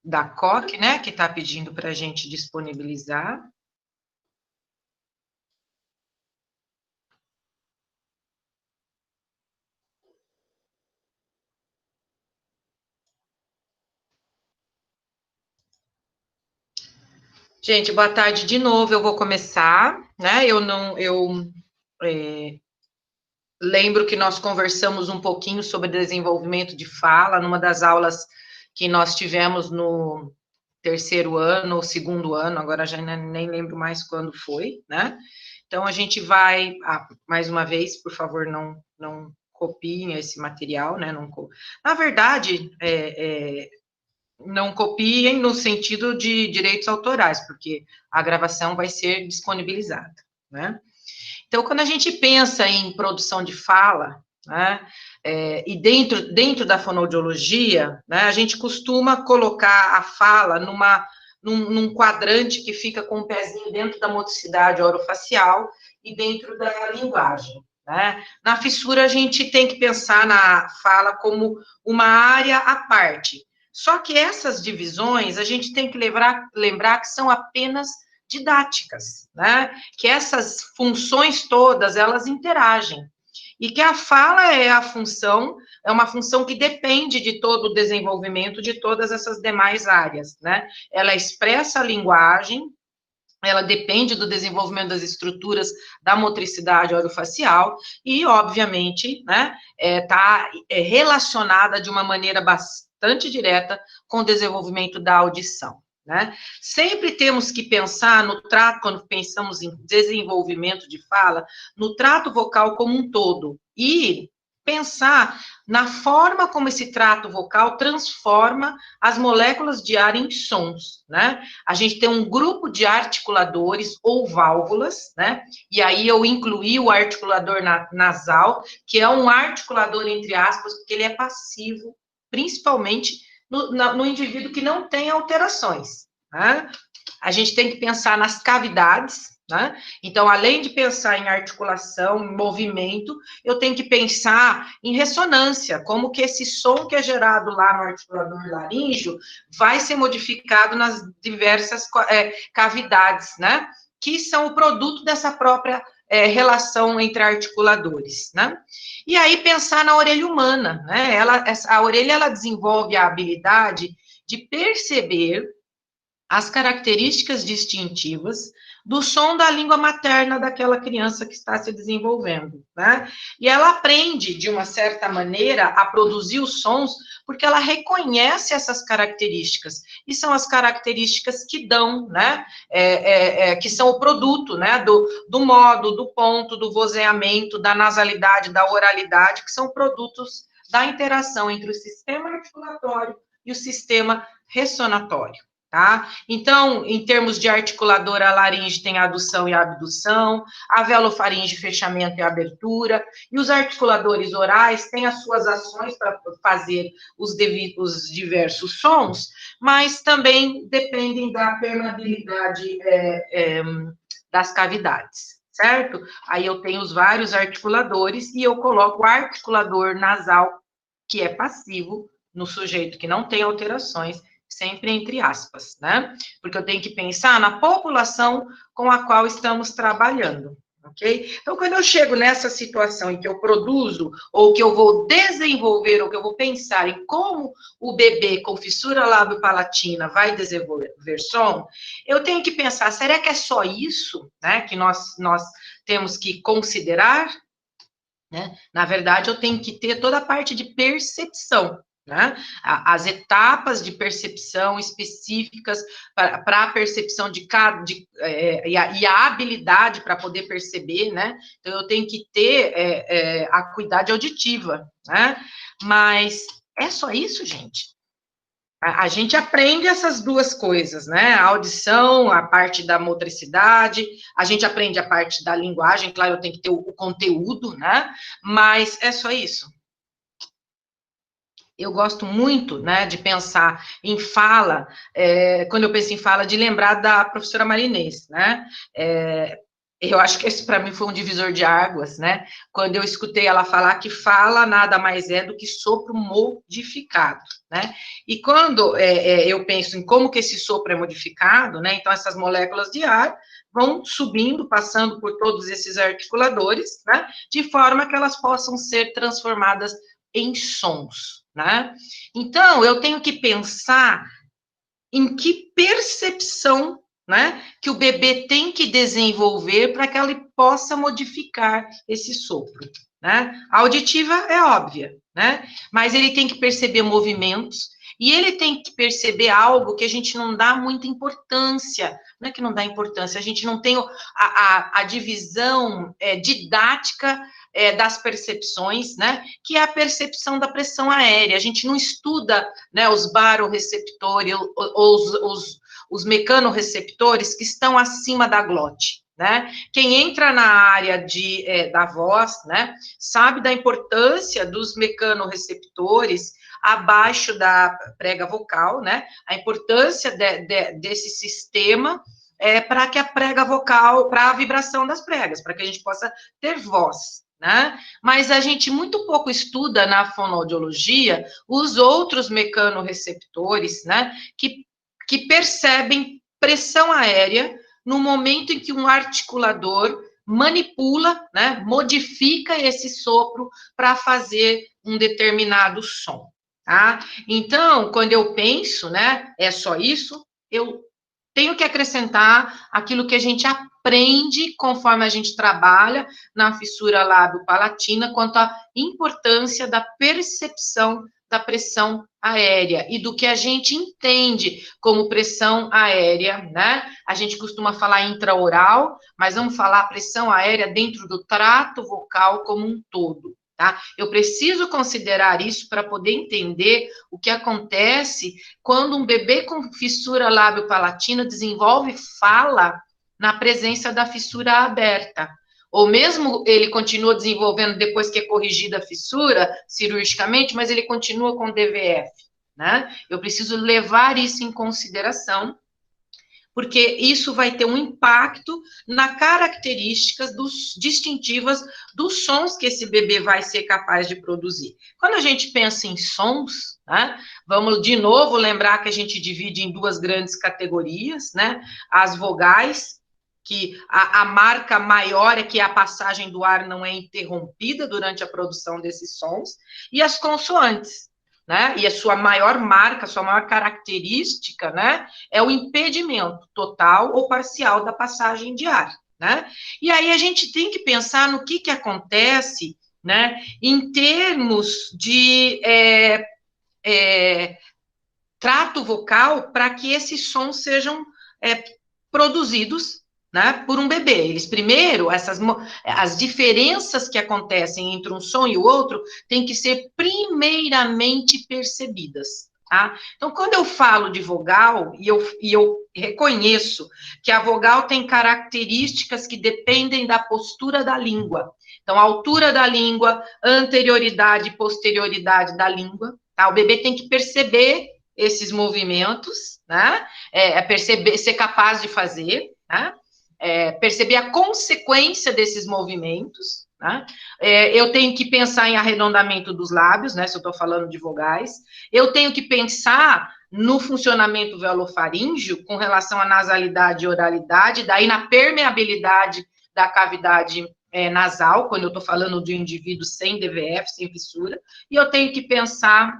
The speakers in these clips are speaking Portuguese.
da COC, né, que está pedindo para a gente disponibilizar. Gente, boa tarde de novo, eu vou começar, né, lembro que nós conversamos um pouquinho sobre desenvolvimento de fala, numa das aulas que nós tivemos no terceiro ano ou segundo ano, agora já nem lembro mais quando foi, né? Então, a gente vai, mais uma vez, por favor, não copiem esse material, né? Na verdade, não copiem no sentido de direitos autorais, porque a gravação vai ser disponibilizada, né? Então, quando a gente pensa em produção de fala, né, e dentro da fonoaudiologia, né, a gente costuma colocar a fala num quadrante que fica com o pezinho dentro da motricidade orofacial e dentro da linguagem, né? Na fissura, a gente tem que pensar na fala como uma área à parte. Só que essas divisões, a gente tem que lembrar que são apenas didáticas, né? Que essas funções todas, elas interagem. E que a fala é uma função que depende de todo o desenvolvimento de todas essas demais áreas, né? Ela expressa a linguagem, ela depende do desenvolvimento das estruturas da motricidade orofacial e, obviamente, né, está relacionada de uma maneira bastante direta com o desenvolvimento da audição. Né? Sempre temos que pensar no trato, quando pensamos em desenvolvimento de fala, no trato vocal como um todo, e pensar na forma como esse trato vocal transforma as moléculas de ar em sons, né? A gente tem um grupo de articuladores ou válvulas, né? E aí eu incluí o articulador nasal, que é um articulador, entre aspas, porque ele é passivo, principalmente no indivíduo que não tem alterações, né? A gente tem que pensar nas cavidades, né? Então, além de pensar em articulação, em movimento, eu tenho que pensar em ressonância, como que esse som que é gerado lá no articulador laríngeo vai ser modificado nas diversas cavidades, né? Que são o produto dessa própria relação entre articuladores, né? E aí pensar na orelha humana, né? A orelha, ela desenvolve a habilidade de perceber as características distintivas do som da língua materna daquela criança que está se desenvolvendo, né? E ela aprende, de uma certa maneira, a produzir os sons, porque ela reconhece essas características, e são as características que dão, né? Que são o produto, né? Do modo, do ponto, do vozeamento, da nasalidade, da oralidade, que são produtos da interação entre o sistema articulatório e o sistema ressonatório. Tá? Então, em termos de articulador, a laringe tem a adução e a abdução, a velofaringe, fechamento e abertura, e os articuladores orais têm as suas ações para fazer os diversos sons, mas também dependem da permeabilidade das cavidades, certo? Aí eu tenho os vários articuladores e eu coloco o articulador nasal, que é passivo, no sujeito que não tem alterações, sempre entre aspas, né? Porque eu tenho que pensar na população com a qual estamos trabalhando, ok? Então, quando eu chego nessa situação em que eu produzo, ou que eu vou desenvolver, ou que eu vou pensar em como o bebê com fissura lábio-palatina vai desenvolver som, eu tenho que pensar, será que é só isso, né, que nós temos que considerar? Né? Na verdade, eu tenho que ter toda a parte de percepção, né? As etapas de percepção específicas para a percepção e a habilidade para poder perceber, né? Então, eu tenho que ter a acuidade auditiva, né? Mas é só isso, gente? A gente aprende essas duas coisas, né? A audição, a parte da motricidade, a gente aprende a parte da linguagem, claro, eu tenho que ter o conteúdo, né? Mas é só isso. Eu gosto muito, né, de pensar em fala, quando eu penso em fala, de lembrar da professora Marinês, né? Eu acho que esse para mim foi um divisor de águas, né? Quando eu escutei ela falar que fala nada mais é do que sopro modificado, né? E quando eu penso em como que esse sopro é modificado, né? Então essas moléculas de ar vão subindo, passando por todos esses articuladores, né? De forma que elas possam ser transformadas em sons, né? Então eu tenho que pensar em que percepção, né, que o bebê tem que desenvolver para que ele possa modificar esse sopro, né? A auditiva é óbvia, né? Mas ele tem que perceber movimentos e ele tem que perceber algo que a gente não dá muita importância. Não é que não dá importância, a gente não tem a divisão didática das percepções, né? Que é a percepção da pressão aérea. A gente não estuda, né, os barorreceptores, os mecanorreceptores que estão acima da glote, né? Quem entra na área da voz, né, sabe da importância dos mecanorreceptores abaixo da prega vocal, né? A importância desse sistema para que a prega vocal, para a vibração das pregas, para que a gente possa ter voz, né? Mas a gente muito pouco estuda na fonoaudiologia os outros mecanorreceptores, né? Que percebem pressão aérea no momento em que um articulador manipula, né? Modifica esse sopro para fazer um determinado som, tá? Então, quando eu penso, né? É só isso, eu tenho que acrescentar aquilo que a gente aprende conforme a gente trabalha na fissura lábio-palatina, quanto à importância da percepção da pressão aérea e do que a gente entende como pressão aérea, né? A gente costuma falar intraoral, mas vamos falar pressão aérea dentro do trato vocal como um todo. Tá? Eu preciso considerar isso para poder entender o que acontece quando um bebê com fissura lábio-palatina desenvolve fala na presença da fissura aberta. Ou mesmo ele continua desenvolvendo depois que é corrigida a fissura cirurgicamente, mas ele continua com DVF, né? Eu preciso levar isso em consideração, porque isso vai ter um impacto na características distintivas dos sons que esse bebê vai ser capaz de produzir. Quando a gente pensa em sons, né, vamos de novo lembrar que a gente divide em duas grandes categorias, né? As vogais, que a marca maior é que a passagem do ar não é interrompida durante a produção desses sons, e as consoantes, né? E a sua maior marca, a sua maior característica, né, é o impedimento total ou parcial da passagem de ar, né? E aí a gente tem que pensar no que acontece, né, em termos de trato vocal para que esses sons sejam produzidos, né, por um bebê. Eles primeiro, as diferenças que acontecem entre um som e o outro têm que ser primeiramente percebidas. Tá? Então, quando eu falo de vogal, e eu reconheço que a vogal tem características que dependem da postura da língua. Então, a altura da língua, anterioridade e posterioridade da língua. Tá? O bebê tem que perceber esses movimentos, né? Perceber, ser capaz de fazer, né? Perceber a consequência desses movimentos, né? Eu tenho que pensar em arredondamento dos lábios, né? Se eu estou falando de vogais, eu tenho que pensar no funcionamento velofaríngeo com relação à nasalidade e oralidade, daí na permeabilidade da cavidade nasal, quando eu estou falando de um indivíduo sem DVF, sem fissura, e eu tenho que pensar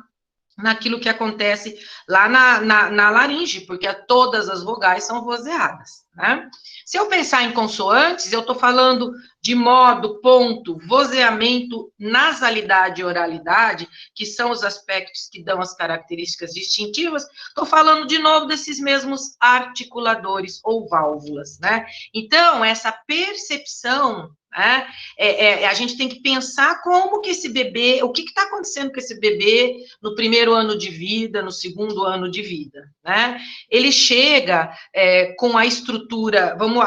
naquilo que acontece lá na laringe, porque todas as vogais são vozeadas, né? Se eu pensar em consoantes, eu estou falando de modo, ponto, vozeamento, nasalidade e oralidade, que são os aspectos que dão as características distintivas, estou falando de novo desses mesmos articuladores ou válvulas, né? Então, essa percepção, né, a gente tem que pensar como que esse bebê, o que está acontecendo com esse bebê no primeiro ano de vida, no segundo ano de vida, né? Ele chega com a estrutura, vamos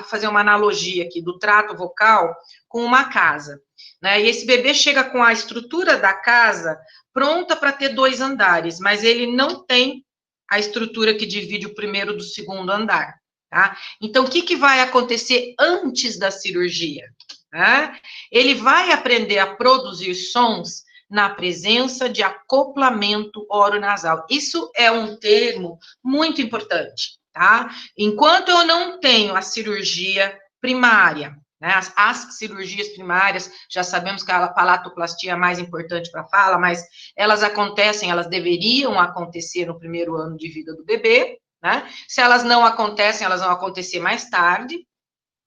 fazer uma analogia aqui, do trato vocal com uma casa, né? E esse bebê chega com a estrutura da casa pronta para ter 2 andares, mas ele não tem a estrutura que divide o primeiro do segundo andar, tá? Então, o que vai acontecer antes da cirurgia? Tá? Ele vai aprender a produzir sons na presença de acoplamento oronasal. Isso é um termo muito importante, tá? Enquanto eu não tenho a cirurgia primária, né? As cirurgias primárias, já sabemos que a palatoplastia é a mais importante para a fala, mas elas acontecem, elas deveriam acontecer no primeiro ano de vida do bebê, né? Se elas não acontecem, elas vão acontecer mais tarde,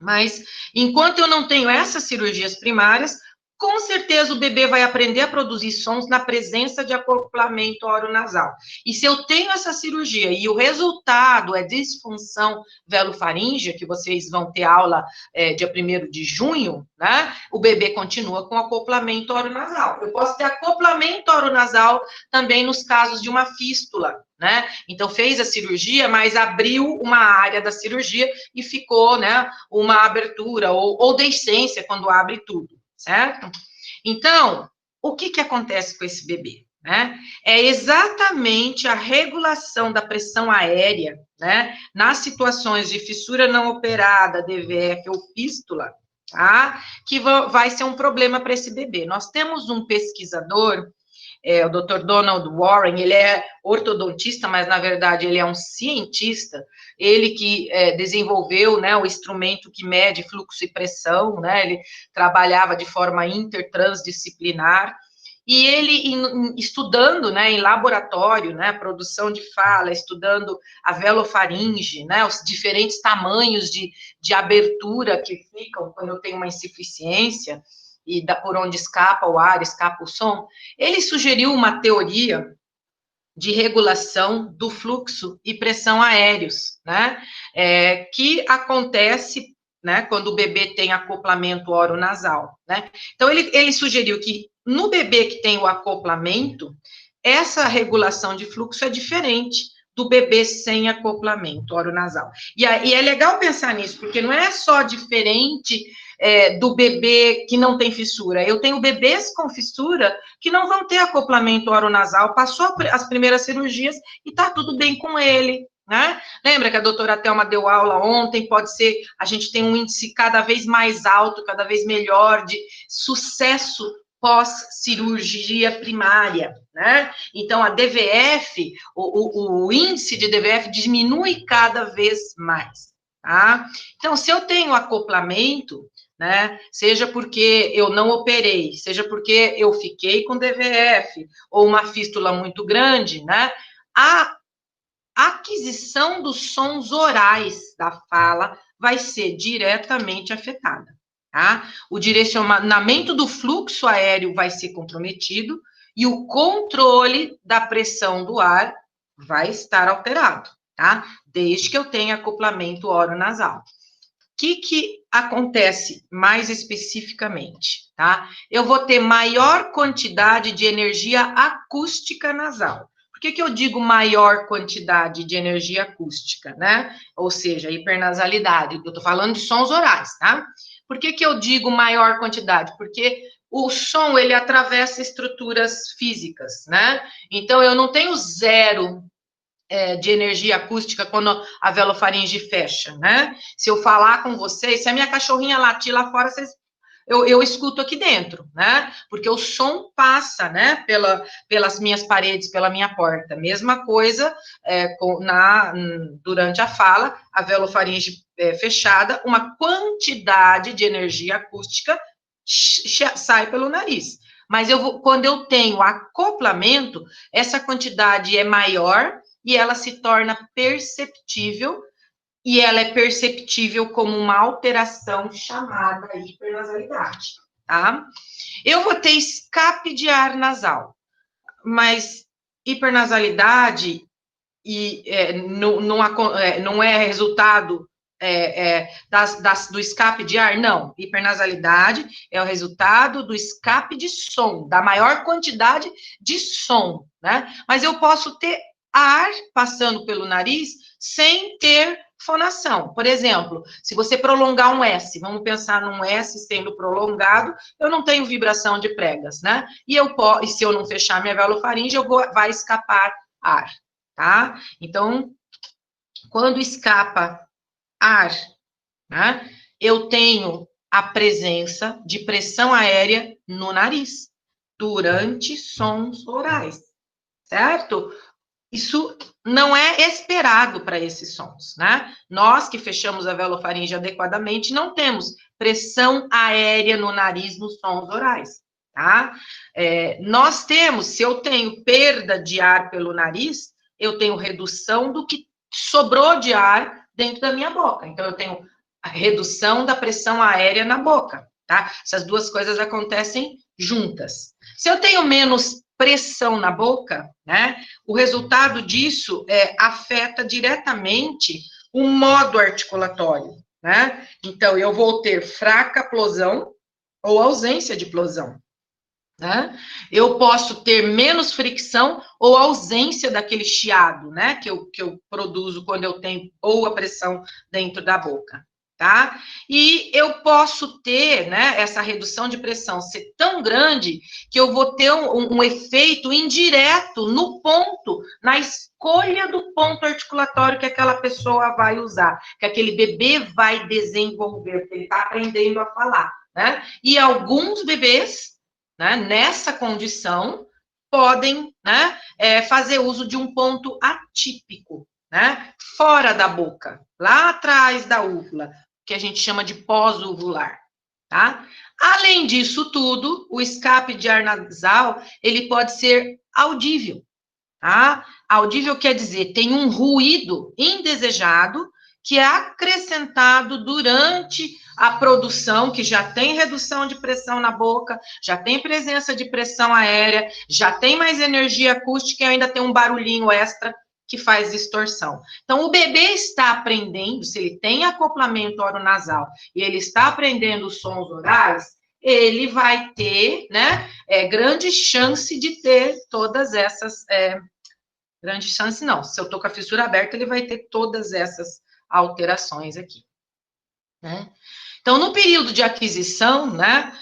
mas enquanto eu não tenho essas cirurgias primárias, com certeza o bebê vai aprender a produzir sons na presença de acoplamento oronasal. E se eu tenho essa cirurgia e o resultado é disfunção velofaríngea, que vocês vão ter aula dia 1º de junho, né? O bebê continua com acoplamento oronasal. Eu posso ter acoplamento oronasal também nos casos de uma fístula, né? Então, fez a cirurgia, mas abriu uma área da cirurgia e ficou, né, uma abertura, ou deiscência, quando abre tudo, certo? Então, o que acontece com esse bebê, né? É exatamente a regulação da pressão aérea, né, nas situações de fissura não operada, DVF ou fístula, tá? Que vai ser um problema para esse bebê. Nós temos um pesquisador, o Dr. Donald Warren, ele é ortodontista, mas na verdade ele é um cientista, ele que desenvolveu, né, o instrumento que mede fluxo e pressão, né, ele trabalhava de forma intertransdisciplinar, e ele, estudando, né, em laboratório, né, produção de fala, estudando a velofaringe, né, os diferentes tamanhos de abertura que ficam quando eu tenho uma insuficiência, e por onde escapa o ar, escapa o som, ele sugeriu uma teoria de regulação do fluxo e pressão aéreos, né, que acontece, né, quando o bebê tem acoplamento oronasal, né. Então, ele sugeriu que no bebê que tem o acoplamento, essa regulação de fluxo é diferente do bebê sem acoplamento oronasal. E é legal pensar nisso, porque não é só diferente do bebê que não tem fissura. Eu tenho bebês com fissura que não vão ter acoplamento oronasal, passou as primeiras cirurgias e está tudo bem com ele, né? Lembra que a doutora Thelma deu aula ontem? Pode ser, a gente tem um índice cada vez mais alto, cada vez melhor de sucesso pós-cirurgia primária, né? Então, a DVF, o índice de DVF diminui cada vez mais, tá? Então, se eu tenho acoplamento, né, seja porque eu não operei, seja porque eu fiquei com DVF, ou uma fístula muito grande, né, a aquisição dos sons orais da fala vai ser diretamente afetada, tá? O direcionamento do fluxo aéreo vai ser comprometido e o controle da pressão do ar vai estar alterado, tá? Desde que eu tenha acoplamento oronasal. O que acontece mais especificamente, tá? Eu vou ter maior quantidade de energia acústica nasal. Por que eu digo maior quantidade de energia acústica, né? Ou seja, hipernasalidade. Eu tô falando de sons orais, tá? Por que eu digo maior quantidade? Porque o som, ele atravessa estruturas físicas, né? Então, eu não tenho zero de energia acústica quando a velofaringe fecha, né? Se eu falar com vocês, se a minha cachorrinha latir lá fora, eu escuto aqui dentro, né? Porque o som passa, né, pelas minhas paredes, pela minha porta. Mesma coisa durante a fala, a velofaringe fechada, uma quantidade de energia acústica sai pelo nariz. Mas quando eu tenho acoplamento, essa quantidade é maior e ela se torna perceptível, e ela é perceptível como uma alteração chamada hipernasalidade, tá? Eu vou ter escape de ar nasal, mas hipernasalidade não é resultado do escape de ar? Não. Hipernasalidade é o resultado do escape de som, da maior quantidade de som, né? Mas eu posso ter ar passando pelo nariz sem ter fonação. Por exemplo, se você prolongar um S, vamos pensar num S sendo prolongado, eu não tenho vibração de pregas, né? E se eu não fechar minha velofaringe, vai escapar ar, tá? Então, quando escapa ar, né? Eu tenho a presença de pressão aérea no nariz durante sons orais, certo? Isso não é esperado para esses sons, né? Nós que fechamos a velofaringe adequadamente não temos pressão aérea no nariz nos sons orais, tá? Nós temos, se eu tenho perda de ar pelo nariz, eu tenho redução do que sobrou de ar dentro da minha boca. Então, eu tenho a redução da pressão aérea na boca, tá? Essas duas coisas acontecem juntas. Se eu tenho menos pressão na boca, né? O resultado disso afeta diretamente o modo articulatório, né? Então, eu vou ter fraca plosão ou ausência de plosão, né? Eu posso ter menos fricção ou ausência daquele chiado, né? Que eu produzo quando eu tenho ou a pressão dentro da boca, tá? E eu posso ter, né, essa redução de pressão ser tão grande que eu vou ter um efeito indireto no ponto, na escolha do ponto articulatório que aquela pessoa vai usar, que aquele bebê vai desenvolver, porque ele está aprendendo a falar, né? E alguns bebês, né, nessa condição, podem, né, fazer uso de um ponto atípico, né, fora da boca, lá atrás da úvula, que a gente chama de pós-uvular, tá? Além disso tudo, o escape de ar nasal, ele pode ser audível, tá? Audível quer dizer, tem um ruído indesejado que é acrescentado durante a produção, que já tem redução de pressão na boca, já tem presença de pressão aérea, já tem mais energia acústica e ainda tem um barulhinho extra que faz distorção. Então, o bebê está aprendendo, se ele tem acoplamento oronasal e ele está aprendendo os sons orais, ele vai ter, né, grande chance de ter todas essas, grande chance não, se eu estou com a fissura aberta, ele vai ter todas essas alterações aqui, né? Então, no período de aquisição, né,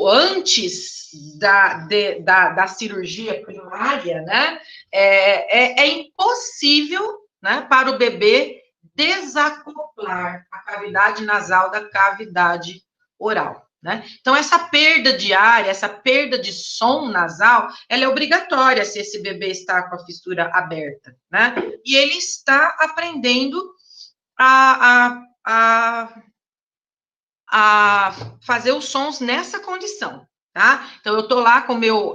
antes da cirurgia primária, né, é impossível, né, para o bebê desacoplar a cavidade nasal da cavidade oral, né? Então, essa perda de ar, essa perda de som nasal, ela é obrigatória se esse bebê está com a fissura aberta, né? E ele está aprendendo a fazer os sons nessa condição, tá? Então, eu tô lá com o meu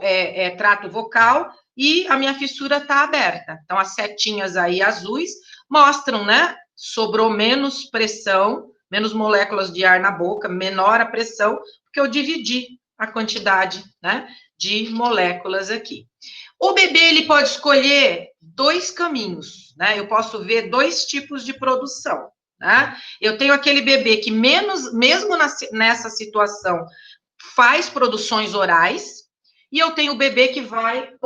trato vocal e a minha fissura está aberta. Então, as setinhas aí azuis mostram, né? Sobrou menos pressão, menos moléculas de ar na boca, menor a pressão, porque eu dividi a quantidade, né, de moléculas aqui. O bebê, ele pode escolher dois caminhos, né? Eu posso ver dois tipos de produção, né? Eu tenho aquele bebê que mesmo nessa situação faz produções orais, e eu tenho o bebê que vai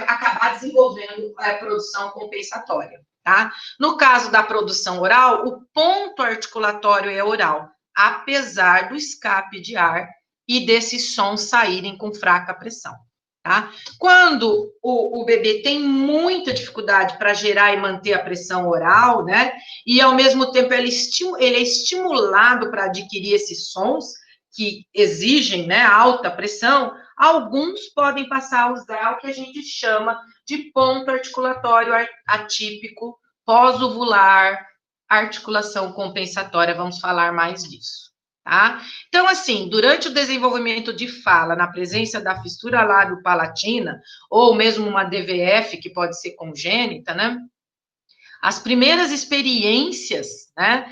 acabar desenvolvendo a produção compensatória, tá? No caso da produção oral, o ponto articulatório é oral, apesar do escape de ar e desses sons saírem com fraca pressão. Tá? Quando o bebê tem muita dificuldade para gerar e manter a pressão oral, né? E ao mesmo tempo ele é estimulado para adquirir esses sons que exigem, né, alta pressão, alguns podem passar a usar o que a gente chama de ponto articulatório atípico, pós-uvular, articulação compensatória. Vamos falar mais disso. Tá? Então, assim, durante o desenvolvimento de fala, na presença da fissura lábio-palatina, ou mesmo uma DVF, que pode ser congênita, né? As primeiras experiências, né,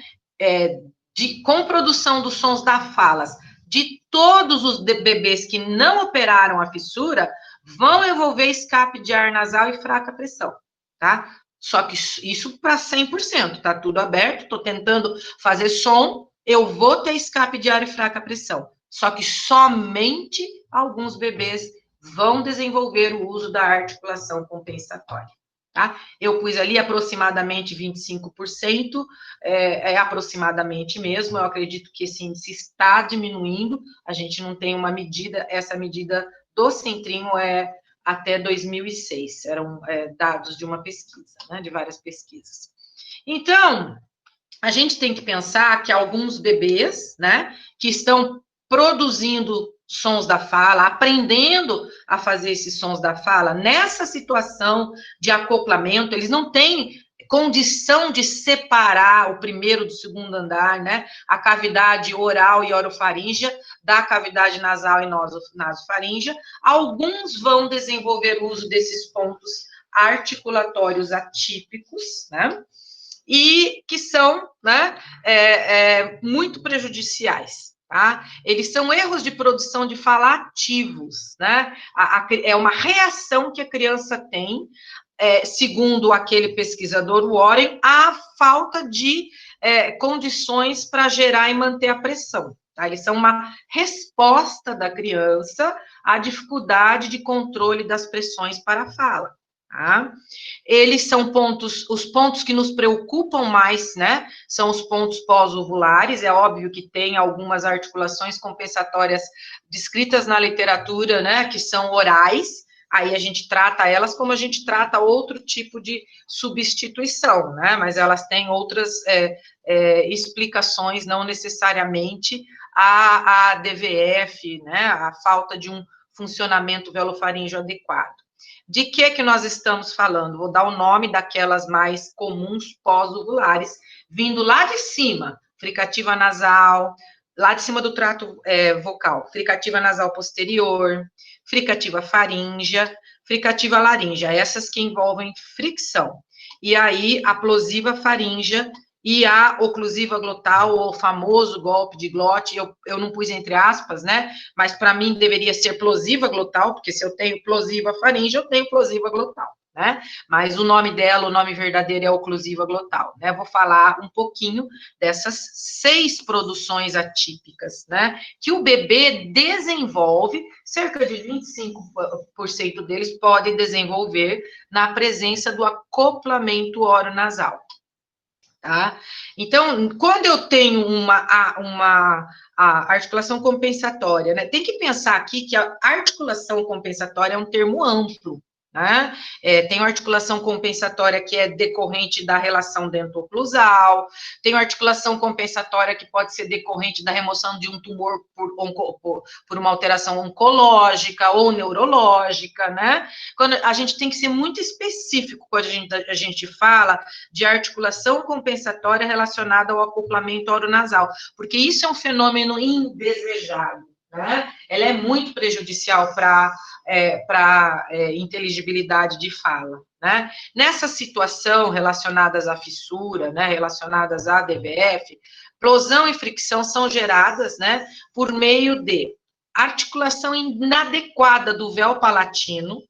com produção dos sons da fala, de todos os bebês que não operaram a fissura, vão envolver escape de ar nasal e fraca pressão, tá? Só que isso para 100%, tá tudo aberto, estou tentando fazer som, eu vou ter escape de ar e fraca pressão. Só que somente alguns bebês vão desenvolver o uso da articulação compensatória, tá? Eu pus ali aproximadamente 25%, aproximadamente mesmo, eu acredito que esse índice está diminuindo, a gente não tem uma medida, essa medida do Centrinho até 2006, eram dados de uma pesquisa, né, de várias pesquisas. Então, a gente tem que pensar que alguns bebês, né, que estão produzindo sons da fala, aprendendo a fazer esses sons da fala, nessa situação de acoplamento, eles não têm condição de separar o primeiro do segundo andar, né, a cavidade oral e orofaríngea da cavidade nasal e nasofaríngea. Alguns vão desenvolver o uso desses pontos articulatórios atípicos, né, e que são, né, muito prejudiciais. Tá? Eles são erros de produção de fala ativos, né? É uma reação que a criança tem, segundo aquele pesquisador Warren, à falta de condições para gerar e manter a pressão. Tá? Eles são uma resposta da criança à dificuldade de controle das pressões para a fala. Tá? Eles são os pontos que nos preocupam mais, né? São os pontos pós-ovulares. É óbvio que tem algumas articulações compensatórias descritas na literatura, né? Que são orais. Aí a gente trata elas como a gente trata outro tipo de substituição, né? Mas elas têm outras explicações, não necessariamente a DVF, né? A falta de um funcionamento velofaríngeo adequado. De que nós estamos falando? Vou dar o nome daquelas mais comuns pós-ovulares, vindo lá de cima, fricativa nasal, lá de cima do trato vocal, fricativa nasal posterior, fricativa faríngea, fricativa laríngea, essas que envolvem fricção. E aí, a plosiva faríngea e a oclusiva glotal, ou famoso golpe de glote, eu não pus entre aspas, né? Mas para mim deveria ser plosiva glotal, porque se eu tenho plosiva faríngea, eu tenho plosiva glotal, né? Mas o nome dela, o nome verdadeiro é oclusiva glotal, né? Vou falar um pouquinho dessas 6 produções atípicas, né? Que o bebê desenvolve, cerca de 25% deles podem desenvolver na presença do acoplamento oronasal. Tá? Então, quando eu tenho uma articulação compensatória, né, tem que pensar aqui que a articulação compensatória é um termo amplo, né? Tem articulação compensatória que é decorrente da relação dento-oclusal, tem articulação compensatória que pode ser decorrente da remoção de um tumor por uma alteração oncológica ou neurológica, né? Quando a gente tem que ser muito específico quando a gente fala de articulação compensatória relacionada ao acoplamento oronasal, porque isso é um fenômeno indesejado, né? Ela é muito prejudicial para inteligibilidade de fala, né? Nessa situação relacionadas à fissura, né, relacionadas à DVF, plosão e fricção são geradas, né, por meio de articulação inadequada do véu palatino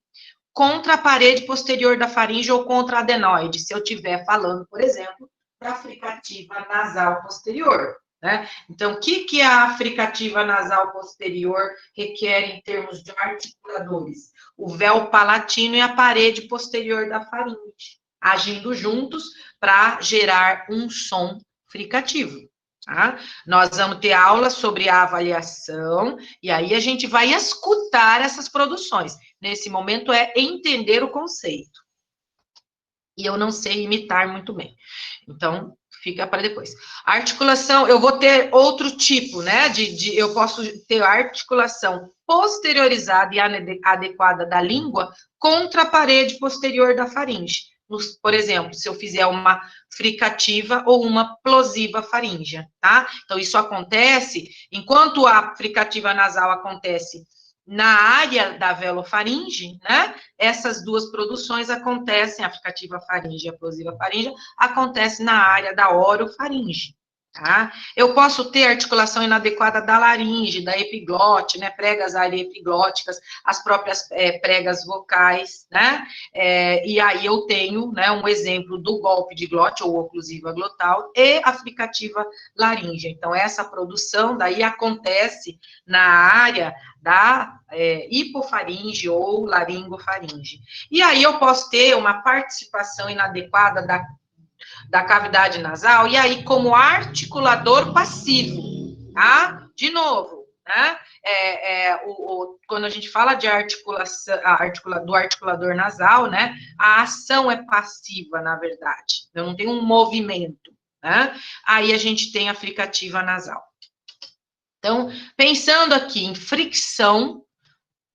contra a parede posterior da faringe ou contra a adenoide, se eu estiver falando, por exemplo, da fricativa nasal posterior. Né? Então, o que a fricativa nasal posterior requer em termos de articuladores? O véu palatino e a parede posterior da faringe, agindo juntos para gerar um som fricativo. Tá? Nós vamos ter aula sobre a avaliação, e aí a gente vai escutar essas produções. Nesse momento é entender o conceito. E eu não sei imitar muito bem. Então, fica para depois. A articulação, eu vou ter outro tipo, né? Eu posso ter articulação posteriorizada e adequada da língua contra a parede posterior da faringe. Por exemplo, se eu fizer uma fricativa ou uma plosiva faríngea, tá? Então, isso acontece, enquanto a fricativa nasal acontece na área da velofaringe, né? Essas duas produções acontecem, a fricativa faringe e a plosiva faríngea, acontece na área da orofaringe. Tá? Eu posso ter articulação inadequada da laringe, da epiglote, né, pregas ariepiglóticas, as próprias pregas vocais, né, e aí eu tenho, né, um exemplo do golpe de glote, ou oclusiva glotal, e a fricativa laringe. Então, essa produção daí acontece na área da hipofaringe ou laringofaringe. E aí eu posso ter uma participação inadequada da cavidade nasal, e aí como articulador passivo, tá? De novo, né? quando a gente fala de articulação, do articulador nasal, né, a ação é passiva, na verdade. Eu não tenho um movimento, né? Aí a gente tem a fricativa nasal. Então, pensando aqui em fricção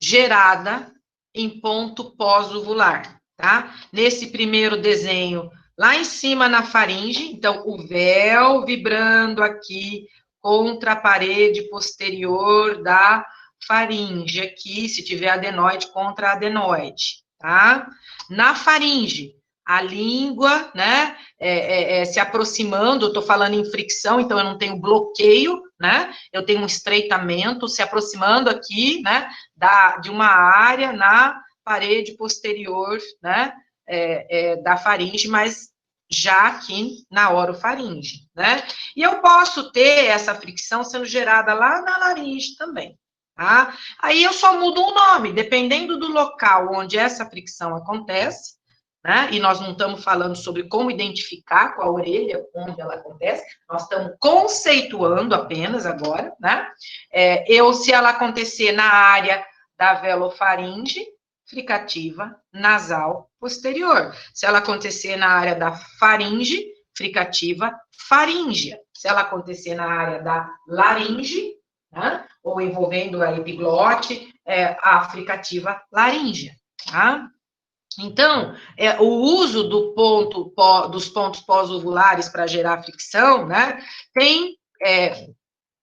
gerada em ponto pós-uvular, tá? Nesse primeiro desenho, lá em cima na faringe, então, o véu vibrando aqui contra a parede posterior da faringe, aqui, se tiver adenoide, contra adenoide, tá? Na faringe, a língua, né, se aproximando, eu estou falando em fricção, então eu não tenho bloqueio, né, eu tenho um estreitamento, se aproximando aqui, né, de uma área na parede posterior, né, da faringe, mas já aqui na orofaringe, né? E eu posso ter essa fricção sendo gerada lá na laringe também, tá? Aí eu só mudo o nome, dependendo do local onde essa fricção acontece, né? E nós não estamos falando sobre como identificar com a orelha onde ela acontece, nós estamos conceituando apenas agora, né? Se ela acontecer na área da velofaringe, fricativa nasal posterior. Se ela acontecer na área da faringe, fricativa faríngea. Se ela acontecer na área da laringe, né, ou envolvendo a epiglote, a fricativa laríngea, tá? Então, o uso dos pontos pós-ovulares para gerar fricção, né, tem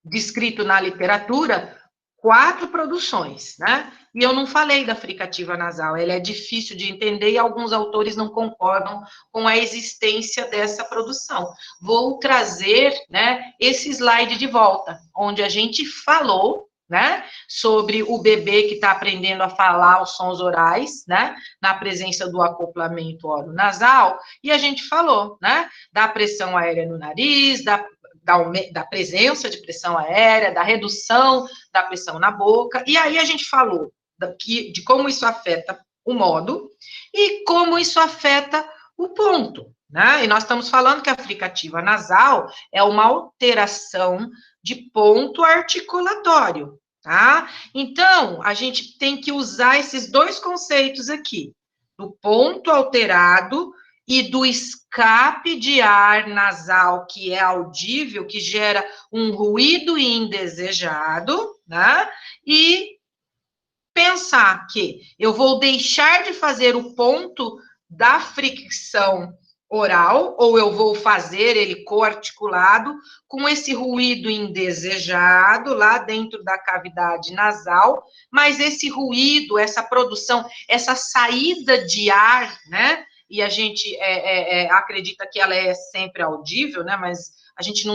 descrito na literatura 4 produções, né? E eu não falei da fricativa nasal, ela é difícil de entender e alguns autores não concordam com a existência dessa produção. Vou trazer, né, esse slide de volta, onde a gente falou, né, sobre o bebê que está aprendendo a falar os sons orais, né, na presença do acoplamento oro-nasal, e a gente falou, né, da pressão aérea no nariz, da presença de pressão aérea, da redução da pressão na boca, e aí a gente falou de como isso afeta o modo e como isso afeta o ponto, né? E nós estamos falando que a fricativa nasal é uma alteração de ponto articulatório, tá? Então, a gente tem que usar esses 2 conceitos aqui, do ponto alterado e do escape de ar nasal, que é audível, que gera um ruído indesejado, né? E pensar que eu vou deixar de fazer o ponto da fricção oral, ou eu vou fazer ele coarticulado, com esse ruído indesejado lá dentro da cavidade nasal, mas esse ruído, essa produção, essa saída de ar, né? E a gente acredita que ela é sempre audível, né? Mas a gente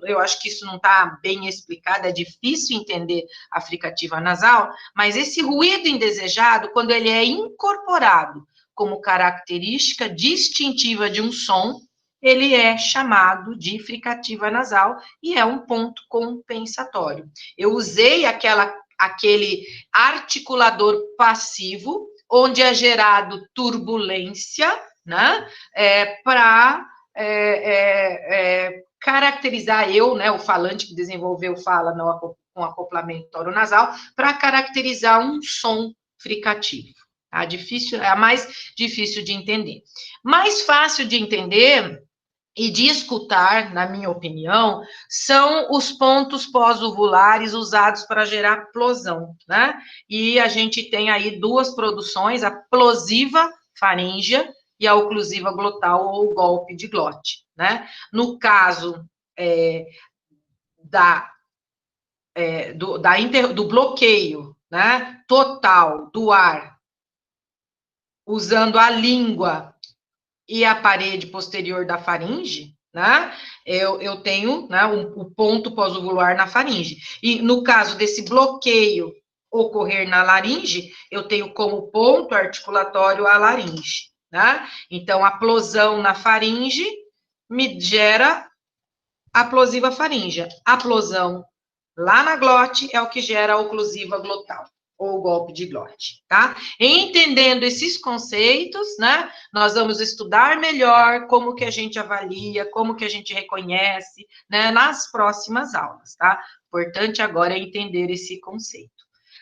eu acho que isso não está bem explicado, é difícil entender a fricativa nasal, mas esse ruído indesejado, quando ele é incorporado como característica distintiva de um som, ele é chamado de fricativa nasal e é um ponto compensatório. Eu usei aquele articulador passivo, onde é gerado turbulência, né, para caracterizar né, o falante que desenvolveu fala com acoplamento oronasal, para caracterizar um som fricativo. Tá? É a mais difícil de entender. Mais fácil de entender e de escutar, na minha opinião, são os pontos pós-ovulares usados para gerar plosão, né? E a gente tem aí 2 produções, a plosiva faríngea e a oclusiva glotal ou golpe de glote, né? No caso do bloqueio, né, total do ar, usando a língua e a parede posterior da faringe, né, eu tenho, né, o ponto pós-ovular na faringe. E no caso desse bloqueio ocorrer na laringe, eu tenho como ponto articulatório a laringe, né? Então, a plosão na faringe me gera a plosiva faríngea. A plosão lá na glote é o que gera a oclusiva glotal, ou golpe de glote, tá? Entendendo esses conceitos, né, nós vamos estudar melhor como que a gente avalia, como que a gente reconhece, né, nas próximas aulas, tá? importante agora é entender esse conceito.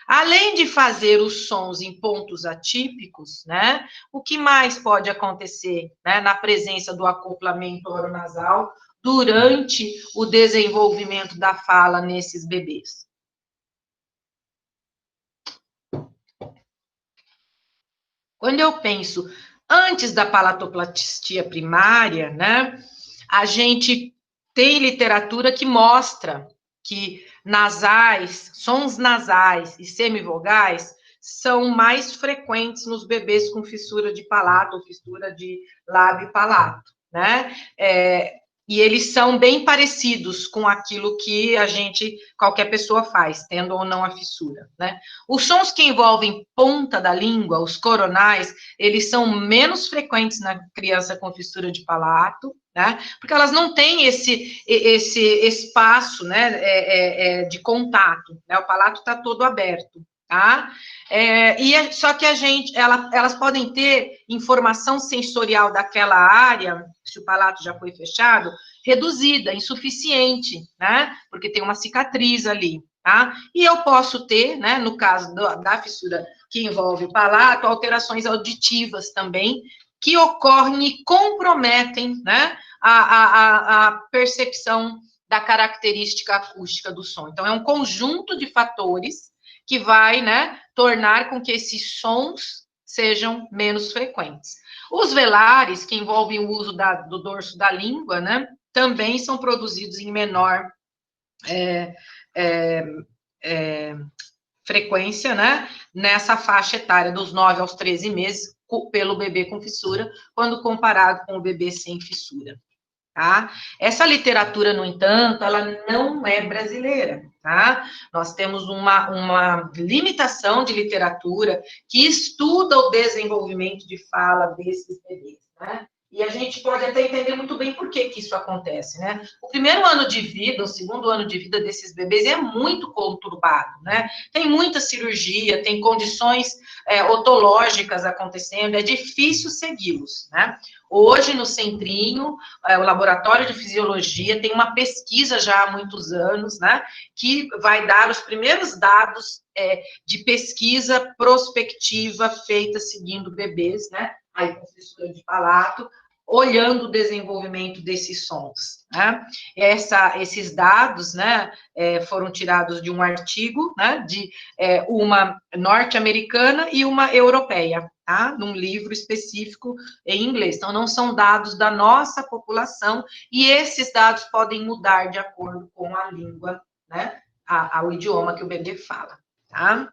Além de fazer os sons em pontos atípicos, né, o que mais pode acontecer, né, na presença do acoplamento oronasal durante o desenvolvimento da fala nesses bebês? Quando eu penso antes da palatoplastia primária, né, a gente tem literatura que mostra que sons nasais e semivogais são mais frequentes nos bebês com fissura de palato ou fissura de lábio e palato, né? E eles são bem parecidos com aquilo que qualquer pessoa faz, tendo ou não a fissura, né? Os sons que envolvem ponta da língua, os coronais, eles são menos frequentes na criança com fissura de palato, né? Porque elas não têm esse espaço, né, de contato, né? O palato está todo aberto, tá? Só que elas podem ter informação sensorial daquela área, se o palato já foi fechado, reduzida, insuficiente, né? Porque tem uma cicatriz ali, tá? E eu posso ter, né, no caso da fissura que envolve o palato, alterações auditivas também, que ocorrem e comprometem, né, a percepção da característica acústica do som. Então, é um conjunto de fatores que vai, né, tornar com que esses sons sejam menos frequentes. Os velares, que envolvem o uso do dorso da língua, né, também são produzidos em menor frequência, né, nessa faixa etária dos 9 aos 13 meses, pelo bebê com fissura, quando comparado com o bebê sem fissura. Tá? Essa literatura, no entanto, ela não é brasileira, tá? Nós temos uma limitação de literatura que estuda o desenvolvimento de fala desses bebês, né? E a gente pode até entender muito bem por que isso acontece, né? O primeiro ano de vida, o segundo ano de vida desses bebês é muito conturbado, né? Tem muita cirurgia, tem condições otológicas acontecendo, é difícil segui-los, né? Hoje, no Centrinho, o Laboratório de Fisiologia tem uma pesquisa já há muitos anos, né, que vai dar os primeiros dados de pesquisa prospectiva feita seguindo bebês, né, aí com fissura de palato, olhando o desenvolvimento desses sons, né? Esses dados, né, foram tirados de um artigo, né, de uma norte-americana e uma europeia, tá? Num livro específico em inglês. Então, não são dados da nossa população, e esses dados podem mudar de acordo com a língua, né, o idioma que o bebê fala, tá?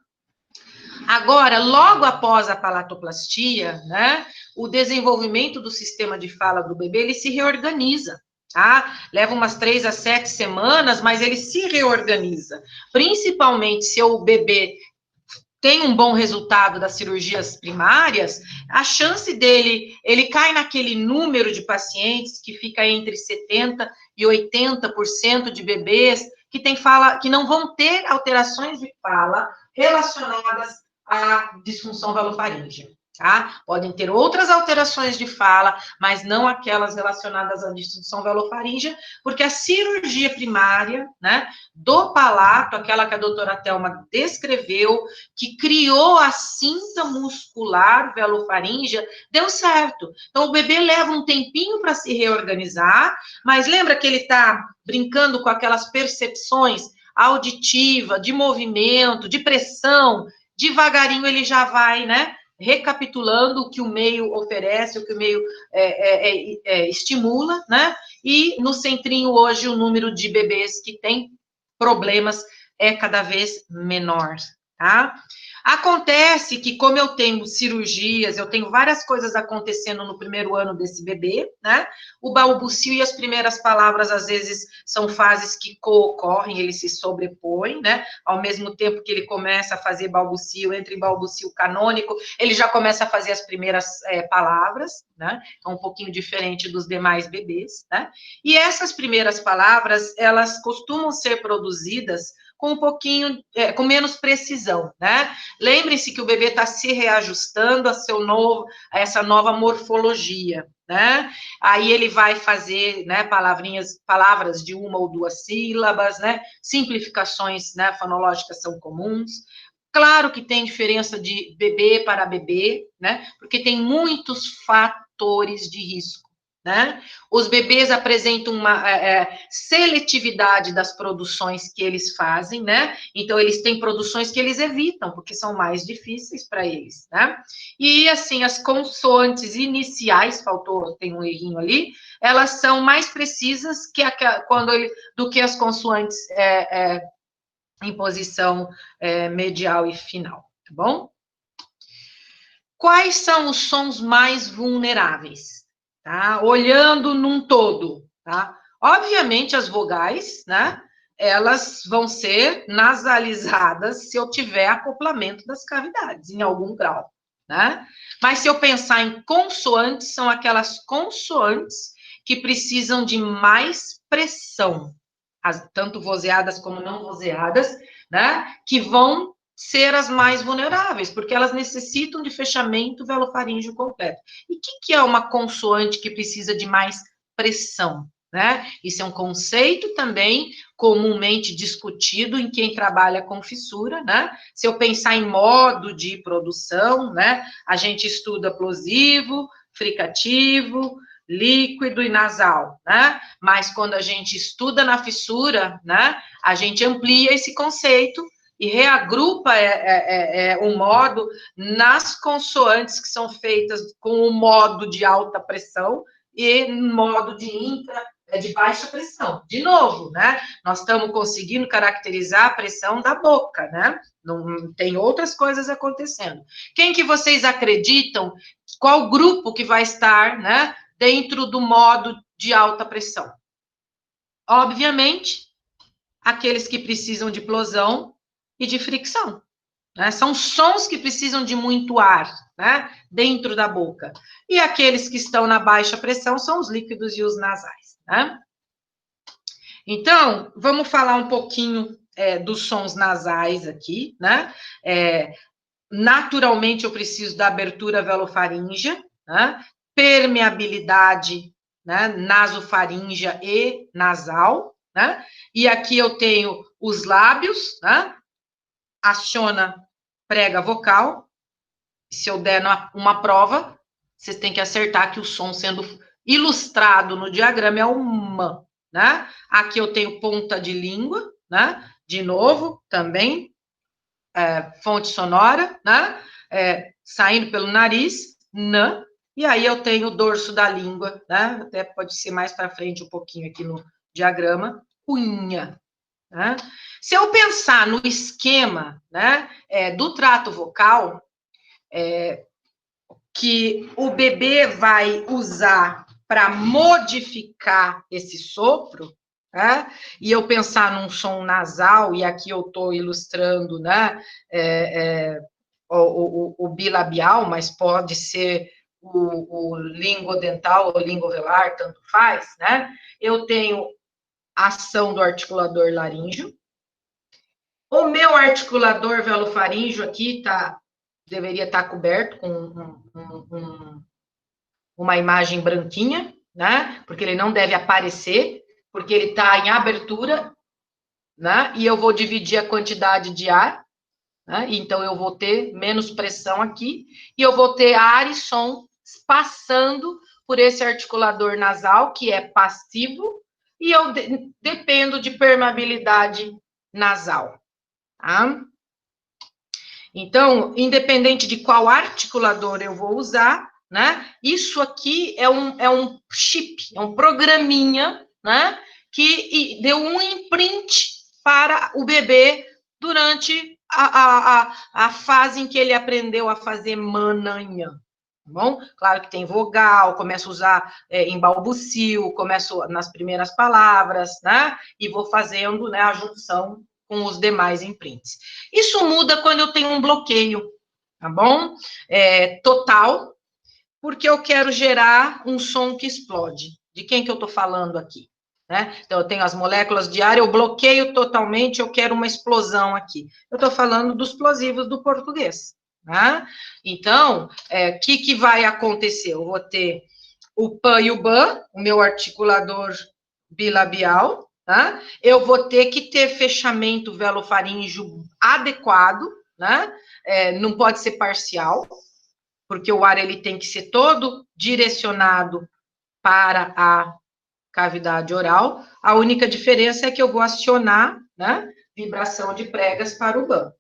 Agora, logo após a palatoplastia, né, o desenvolvimento do sistema de fala do bebê, ele se reorganiza, tá? Leva umas 3 a 7 semanas, mas ele se reorganiza. Principalmente se o bebê tem um bom resultado das cirurgias primárias, a chance dele, ele cai naquele número de pacientes que fica entre 70% e 80% de bebês que não vão ter alterações de fala relacionadas à disfunção valofaríngea, tá? Podem ter outras alterações de fala, mas não aquelas relacionadas à disfunção valofaríngea, porque a cirurgia primária, né, do palato, aquela que a doutora Thelma descreveu, que criou a cinta muscular velofaríngea, deu certo. Então, o bebê leva um tempinho para se reorganizar, mas lembra que ele está brincando com aquelas percepções auditiva, de movimento, de pressão, devagarinho ele já vai, né, recapitulando o que o meio oferece, o que o meio estimula, né, e no Centrinho hoje o número de bebês que tem problemas é cada vez menor, tá? Acontece que, como eu tenho cirurgias, eu tenho várias coisas acontecendo no primeiro ano desse bebê, né? O balbucio e as primeiras palavras, às vezes, são fases que co-ocorrem, eles se sobrepõem, né? Ao mesmo tempo que ele começa a fazer balbucio, entra em balbucio canônico, ele já começa a fazer as primeiras palavras, né? É um pouquinho diferente dos demais bebês, né? E essas primeiras palavras, elas costumam ser produzidas com um pouquinho, com menos precisão, né? Lembre-se que o bebê está se reajustando a essa nova morfologia, né? Aí ele vai fazer, né, palavras de uma ou duas sílabas, né? Simplificações, né, fonológicas são comuns. Claro que tem diferença de bebê para bebê, né? Porque tem muitos fatores de risco, né? Os bebês apresentam uma seletividade das produções que eles fazem, né? Então, eles têm produções que eles evitam, porque são mais difíceis para eles, né? E, assim, as consoantes iniciais, tem um errinho ali, elas são mais precisas do que as consoantes em posição medial e final, tá bom? Quais são os sons mais vulneráveis? Tá? Olhando num todo, tá? Obviamente, as vogais, né? Elas vão ser nasalizadas se eu tiver acoplamento das cavidades, em algum grau, né? Mas se eu pensar em consoantes, são aquelas consoantes que precisam de mais pressão, tanto vozeadas como não vozeadas, né? Que vão ser as mais vulneráveis, porque elas necessitam de fechamento velofaríngeo completo. E o que é uma consoante que precisa de mais pressão, né? Isso é um conceito também comumente discutido em quem trabalha com fissura, né? Se eu pensar em modo de produção, né? A gente estuda plosivo, fricativo, líquido e nasal, né? Mas quando a gente estuda na fissura, né? A gente amplia esse conceito e reagrupa o modo nas consoantes que são feitas com o modo de alta pressão e modo de baixa pressão. De novo, né? Nós estamos conseguindo caracterizar a pressão da boca, né? Não tem outras coisas acontecendo. Quem que vocês acreditam? Qual grupo que vai estar, né? Dentro do modo de alta pressão? Obviamente, aqueles que precisam de plosão e de fricção, né? São sons que precisam de muito ar, né? Dentro da boca. E aqueles que estão na baixa pressão são os líquidos e os nasais, né? Então, vamos falar um pouquinho dos sons nasais aqui, né? Naturalmente, eu preciso da abertura velofaríngea, né? Permeabilidade, né? Nasofaríngea e nasal, né? E aqui eu tenho os lábios, né? Aciona prega vocal. Se eu der uma prova, vocês têm que acertar que o som sendo ilustrado no diagrama é uma, né? Aqui eu tenho ponta de língua, né? De novo, também, fonte sonora, né? Saindo pelo nariz, né? E aí eu tenho o dorso da língua, né? Até pode ser mais para frente um pouquinho aqui no diagrama, unha, né? Se eu pensar no esquema, né, do trato vocal, que o bebê vai usar para modificar esse sopro, né? E eu pensar num som nasal, e aqui eu estou ilustrando, né, o bilabial, mas pode ser o lingodental ou lingovelar, tanto faz, né? Eu tenho ação do articulador laríngeo. O meu articulador velofaríngeo aqui deveria estar coberto com uma imagem branquinha, né? Porque ele não deve aparecer, porque ele está em abertura, né? E eu vou dividir a quantidade de ar, né? Então eu vou ter menos pressão aqui, e eu vou ter ar e som passando por esse articulador nasal, que é passivo, e eu dependo de permeabilidade nasal, tá? Então, independente de qual articulador eu vou usar, né? Isso aqui é um chip, é um programinha, né? Que deu um imprint para o bebê durante a fase em que ele aprendeu a fazer mananhã. Tá bom? Claro que tem vogal, começo a usar em balbucio, começo nas primeiras palavras, né? E vou fazendo, né, a junção com os demais imprints. Isso muda quando eu tenho um bloqueio, tá bom? Total, porque eu quero gerar um som que explode. De quem que eu tô falando aqui? né? Então, eu tenho as moléculas de ar, eu bloqueio totalmente, eu quero uma explosão aqui. Eu estou falando dos explosivos do português, né? Então, o que vai acontecer? Eu vou ter o PAN e o BAN, o meu articulador bilabial, tá? Eu vou ter que ter fechamento velofaríngeo adequado, né? Não pode ser parcial, porque o ar ele tem que ser todo direcionado para a cavidade oral. A única diferença é que eu vou acionar, né, vibração de pregas para o BAN.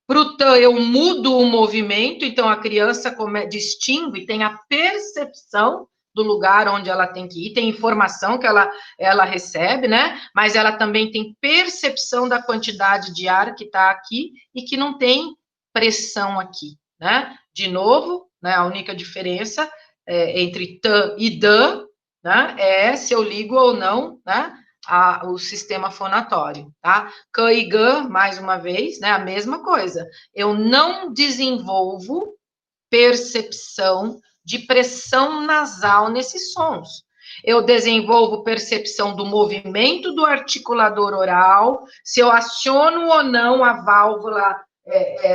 Para o TAN, eu mudo o movimento, então a criança distingue, tem a percepção do lugar onde ela tem que ir, tem informação que ela recebe, né? Mas ela também tem percepção da quantidade de ar que está aqui e que não tem pressão aqui, né? De novo, né, a única diferença entre TAN e DAN, né, é se eu ligo ou não, né, o sistema fonatório, tá? CAN e GAN, mais uma vez, né, a mesma coisa. Eu não desenvolvo percepção de pressão nasal nesses sons. Eu desenvolvo percepção do movimento do articulador oral, se eu aciono ou não a válvula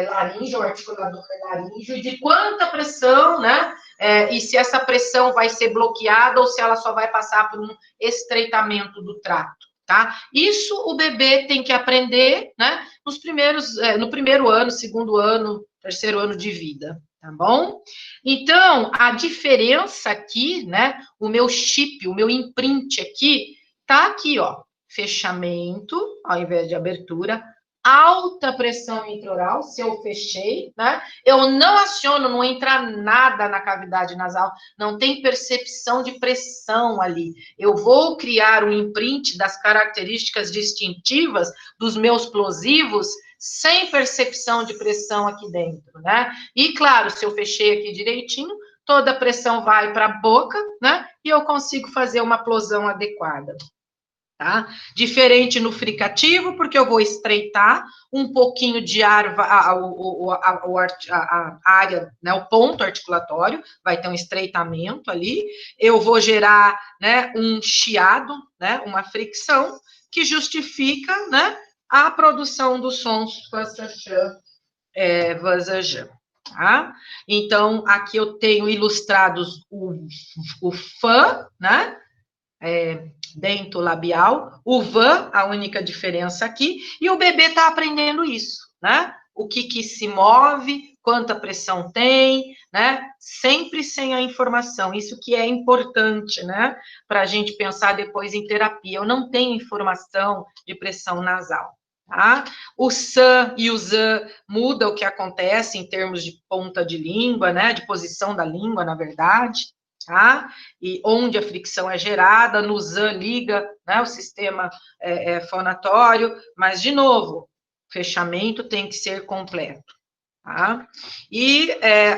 laríngea, o articulador laríngeo, de quanta pressão, né? E se essa pressão vai ser bloqueada ou se ela só vai passar por um estreitamento do trato, tá? Isso o bebê tem que aprender, né? No primeiro ano, segundo ano, terceiro ano de vida, tá bom? Então, a diferença aqui, né? O meu chip, o meu imprint aqui, tá aqui, ó. Fechamento, ao invés de abertura, alta pressão intraoral, se eu fechei, né? Eu não aciono, não entra nada na cavidade nasal, não tem percepção de pressão ali. Eu vou criar um imprint das características distintivas dos meus plosivos sem percepção de pressão aqui dentro, né? E claro, se eu fechei aqui direitinho, toda a pressão vai para a boca, né? E eu consigo fazer uma plosão adequada. Tá? Diferente no fricativo, porque eu vou estreitar um pouquinho de ar, a área, né, o ponto articulatório, vai ter um estreitamento ali, eu vou gerar, né, um chiado, né, uma fricção, que justifica, né, a produção dos sons vazajan, tá? Então, aqui eu tenho ilustrados o fã, né, dento labial, o van, a única diferença aqui, e o bebê está aprendendo isso, né? O que se move, quanta pressão tem, né? Sempre sem a informação, isso que é importante, né? Para a gente pensar depois em terapia. Eu não tenho informação de pressão nasal, tá? O san e o zan muda o que acontece em termos de ponta de língua, né? De posição da língua, na verdade. Tá? E onde a fricção é gerada, no ZAN liga, né, o sistema fonatório, mas, de novo, fechamento tem que ser completo, tá? E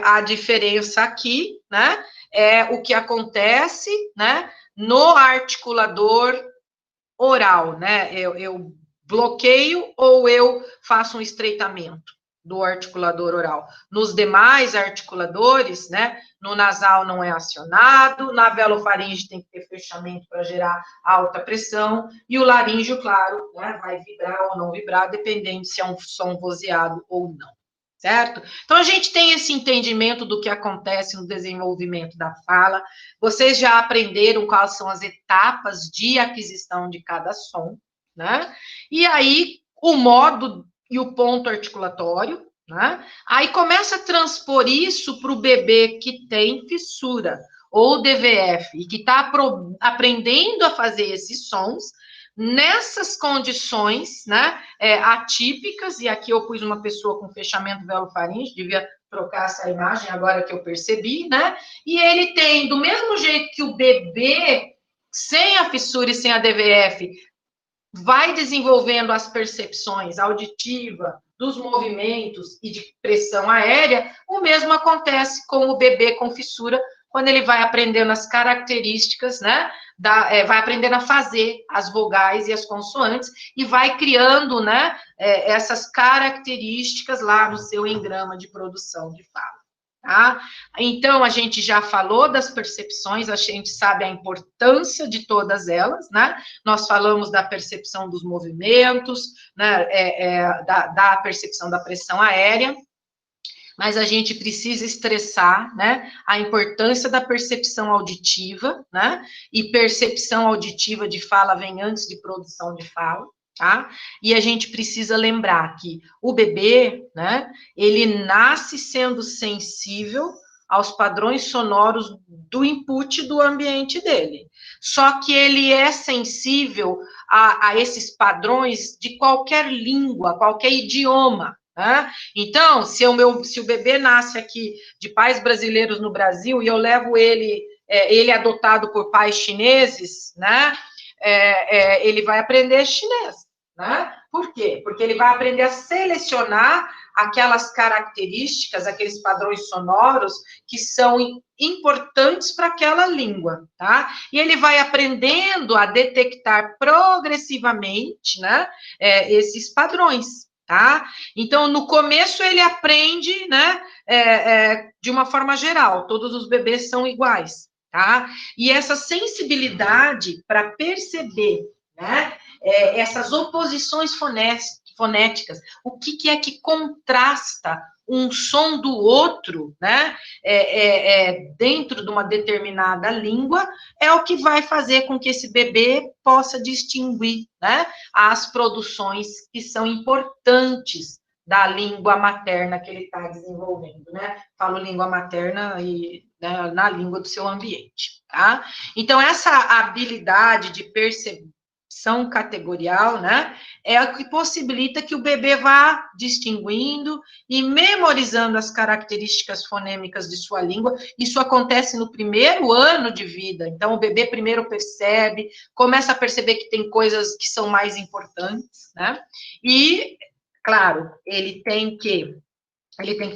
a diferença aqui, né, é o que acontece, né, no articulador oral, né, eu bloqueio ou eu faço um estreitamento do articulador oral. Nos demais articuladores, né, no nasal não é acionado, na velofaringe tem que ter fechamento para gerar alta pressão, e o laríngeo, claro, né, vai vibrar ou não vibrar, dependendo se é um som vozeado ou não, certo? Então, a gente tem esse entendimento do que acontece no desenvolvimento da fala, vocês já aprenderam quais são as etapas de aquisição de cada som, né? E aí, o modo e o ponto articulatório, né? Aí começa a transpor isso para o bebê que tem fissura ou DVF e que está aprendendo a fazer esses sons nessas condições, né? Atípicas, e aqui eu pus uma pessoa com fechamento velofaríngeo, devia trocar essa imagem agora que eu percebi, né? E ele tem, do mesmo jeito que o bebê sem a fissura e sem a DVF vai desenvolvendo as percepções auditiva, dos movimentos e de pressão aérea, o mesmo acontece com o bebê com fissura, quando ele vai aprendendo as características, né, vai aprendendo a fazer as vogais e as consoantes, e vai criando, né, essas características lá no seu engrama de produção de fala, tá? Então, a gente já falou das percepções, a gente sabe a importância de todas elas, né? Nós falamos da percepção dos movimentos, né? Da percepção da pressão aérea, mas a gente precisa estressar, né, a importância da percepção auditiva, né, e percepção auditiva de fala vem antes de produção de fala, tá? E a gente precisa lembrar que o bebê, né, ele nasce sendo sensível aos padrões sonoros do input do ambiente dele. Só que ele é sensível a esses padrões de qualquer língua, qualquer idioma, né? Então, se o bebê nasce aqui de pais brasileiros no Brasil e eu levo ele adotado por pais chineses, né? Ele vai aprender chinês, né? Por quê? Porque ele vai aprender a selecionar aquelas características, aqueles padrões sonoros que são importantes para aquela língua, tá? E ele vai aprendendo a detectar progressivamente, né? Esses padrões. Tá? Então, no começo ele aprende, né, de uma forma geral, todos os bebês são iguais, tá? E essa sensibilidade para perceber, né, essas oposições fonéticas, o que é que contrasta um som do outro, né, dentro de uma determinada língua, é o que vai fazer com que esse bebê possa distinguir, né, as produções que são importantes da língua materna que ele está desenvolvendo, né? Falo língua materna e, né, na língua do seu ambiente, tá? Então, essa habilidade de percepção categorial, né, é o que possibilita que o bebê vá distinguindo e memorizando as características fonêmicas de sua língua. Isso acontece no primeiro ano de vida. Então, o bebê primeiro percebe, começa a perceber que tem coisas que são mais importantes, né? E, claro, ele tem que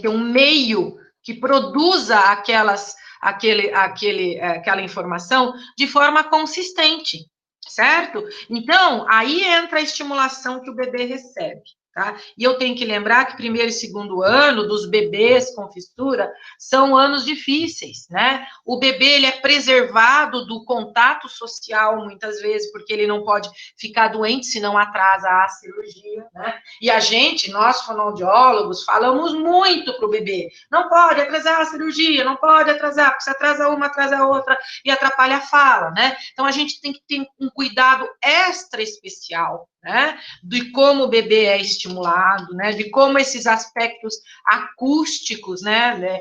ter um meio que produza aquela informação de forma consistente, certo? Então, aí entra a estimulação que o bebê recebe. Tá? E eu tenho que lembrar que primeiro e segundo ano dos bebês com fissura são anos difíceis, né? O bebê, ele é preservado do contato social, muitas vezes, porque ele não pode ficar doente, senão atrasa a cirurgia, né? E a gente, nós fonoaudiólogos, falamos muito para o bebê, não pode atrasar a cirurgia, não pode atrasar, porque se atrasa uma, atrasa a outra, e atrapalha a fala, né? Então, a gente tem que ter um cuidado extra especial, né, de como o bebê é estimulado, né, de como esses aspectos acústicos, né,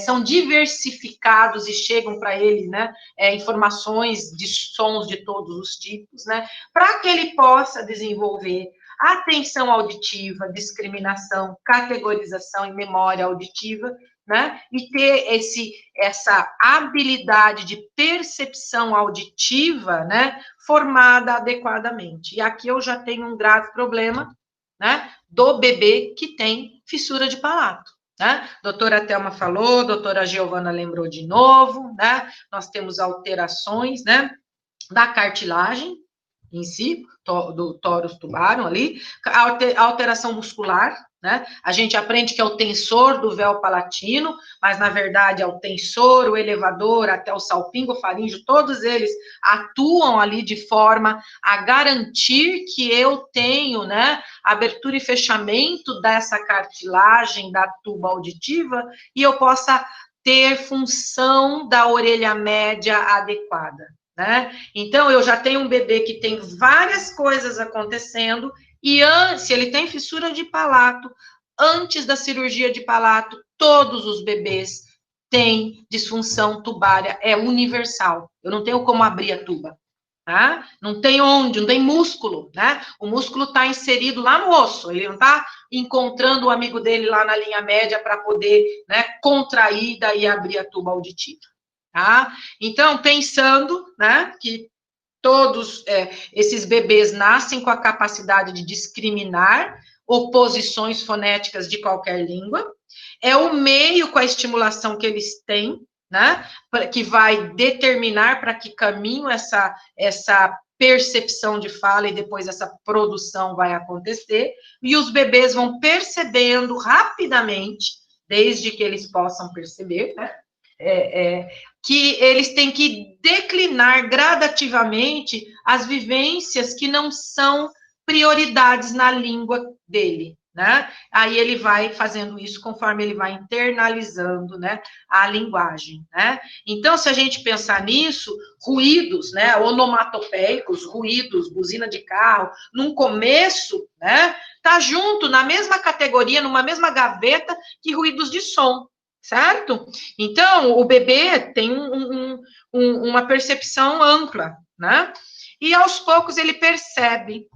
são diversificados e chegam para ele, né, informações de sons de todos os tipos, né, para que ele possa desenvolver atenção auditiva, discriminação, categorização e memória auditiva, né, e ter essa habilidade de percepção auditiva, né, formada adequadamente. E aqui eu já tenho um grave problema, né, do bebê que tem fissura de palato, né? Doutora Thelma falou, doutora Giovana lembrou de novo, né? Nós temos alterações, né, da cartilagem em si, do tórax tubarum ali, alteração muscular, né? A gente aprende que é o tensor do véu palatino, mas na verdade é o tensor, o elevador, até o salpingofaríngeo, todos eles atuam ali de forma a garantir que eu tenho, né, abertura e fechamento dessa cartilagem da tuba auditiva e eu possa ter função da orelha média adequada. Né? Então, eu já tenho um bebê que tem várias coisas acontecendo, e se ele tem fissura de palato, antes da cirurgia de palato, todos os bebês têm disfunção tubária, é universal. Eu não tenho como abrir a tuba. Tá? Não tem onde, não tem músculo, né? O músculo está inserido lá no osso, ele não está encontrando o amigo dele lá na linha média para poder, né, contrair daí abrir a tuba auditiva. Tá? Então, pensando, né, que todos esses bebês nascem com a capacidade de discriminar oposições fonéticas de qualquer língua, é o meio com a estimulação que eles têm, né, que vai determinar para que caminho essa percepção de fala e depois essa produção vai acontecer, e os bebês vão percebendo rapidamente, desde que eles possam perceber, né? Que eles têm que declinar gradativamente as vivências que não são prioridades na língua dele, né? Aí ele vai fazendo isso conforme ele vai internalizando, né, a linguagem, né? Então, se a gente pensar nisso, ruídos, né, onomatopeicos, ruídos, buzina de carro, num começo, né, tá junto na mesma categoria, numa mesma gaveta que ruídos de som, certo? Então, o bebê tem uma percepção ampla, né? E aos poucos ele percebe.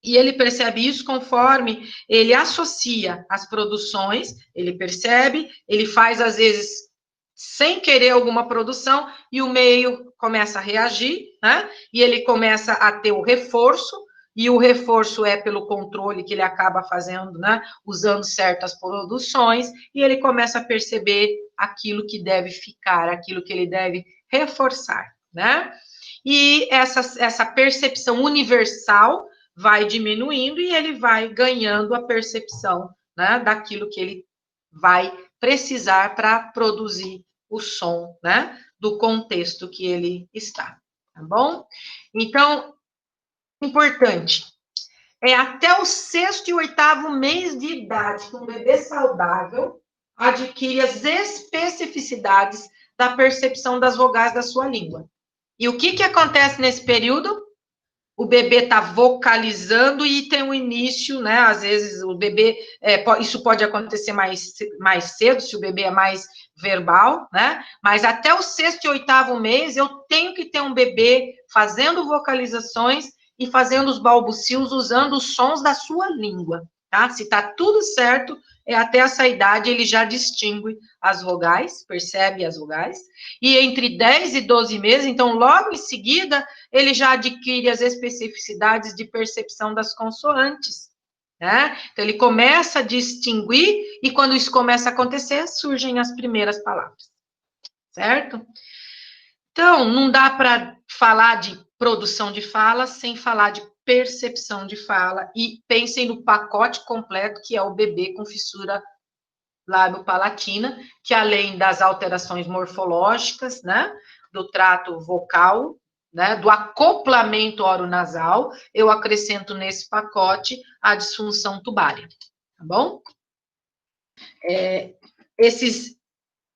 E ele percebe isso conforme ele associa as produções, ele percebe, ele faz, às vezes, sem querer alguma produção, e o meio começa a reagir, né? E ele começa a ter o reforço, e o reforço é pelo controle que ele acaba fazendo, né? Usando certas produções, e ele começa a perceber aquilo que deve ficar, aquilo que ele deve reforçar, né? E essa percepção universal vai diminuindo e ele vai ganhando a percepção, né, daquilo que ele vai precisar para produzir o som, né, do contexto que ele está, tá bom? Então, importante, é até o 6º e 8º mês de idade que um bebê saudável adquire as especificidades da percepção das vogais da sua língua. E o que acontece nesse período? O bebê está vocalizando e tem um início, né? Às vezes o bebê, isso pode acontecer mais cedo, se o bebê é mais verbal, né? Mas até o 6º e 8º mês, eu tenho que ter um bebê fazendo vocalizações e fazendo os balbucios usando os sons da sua língua, tá? Se tá tudo certo, até essa idade ele já distingue as vogais, percebe as vogais, e entre 10 e 12 meses, então logo em seguida, ele já adquire as especificidades de percepção das consoantes, né? Então, ele começa a distinguir, e quando isso começa a acontecer, surgem as primeiras palavras, certo? Então, não dá para falar de produção de fala sem falar de percepção de fala, e pensem no pacote completo que é o bebê com fissura lábio-palatina, que além das alterações morfológicas, né, do trato vocal, né, do acoplamento oronasal, eu acrescento nesse pacote a disfunção tubária, tá bom? Esses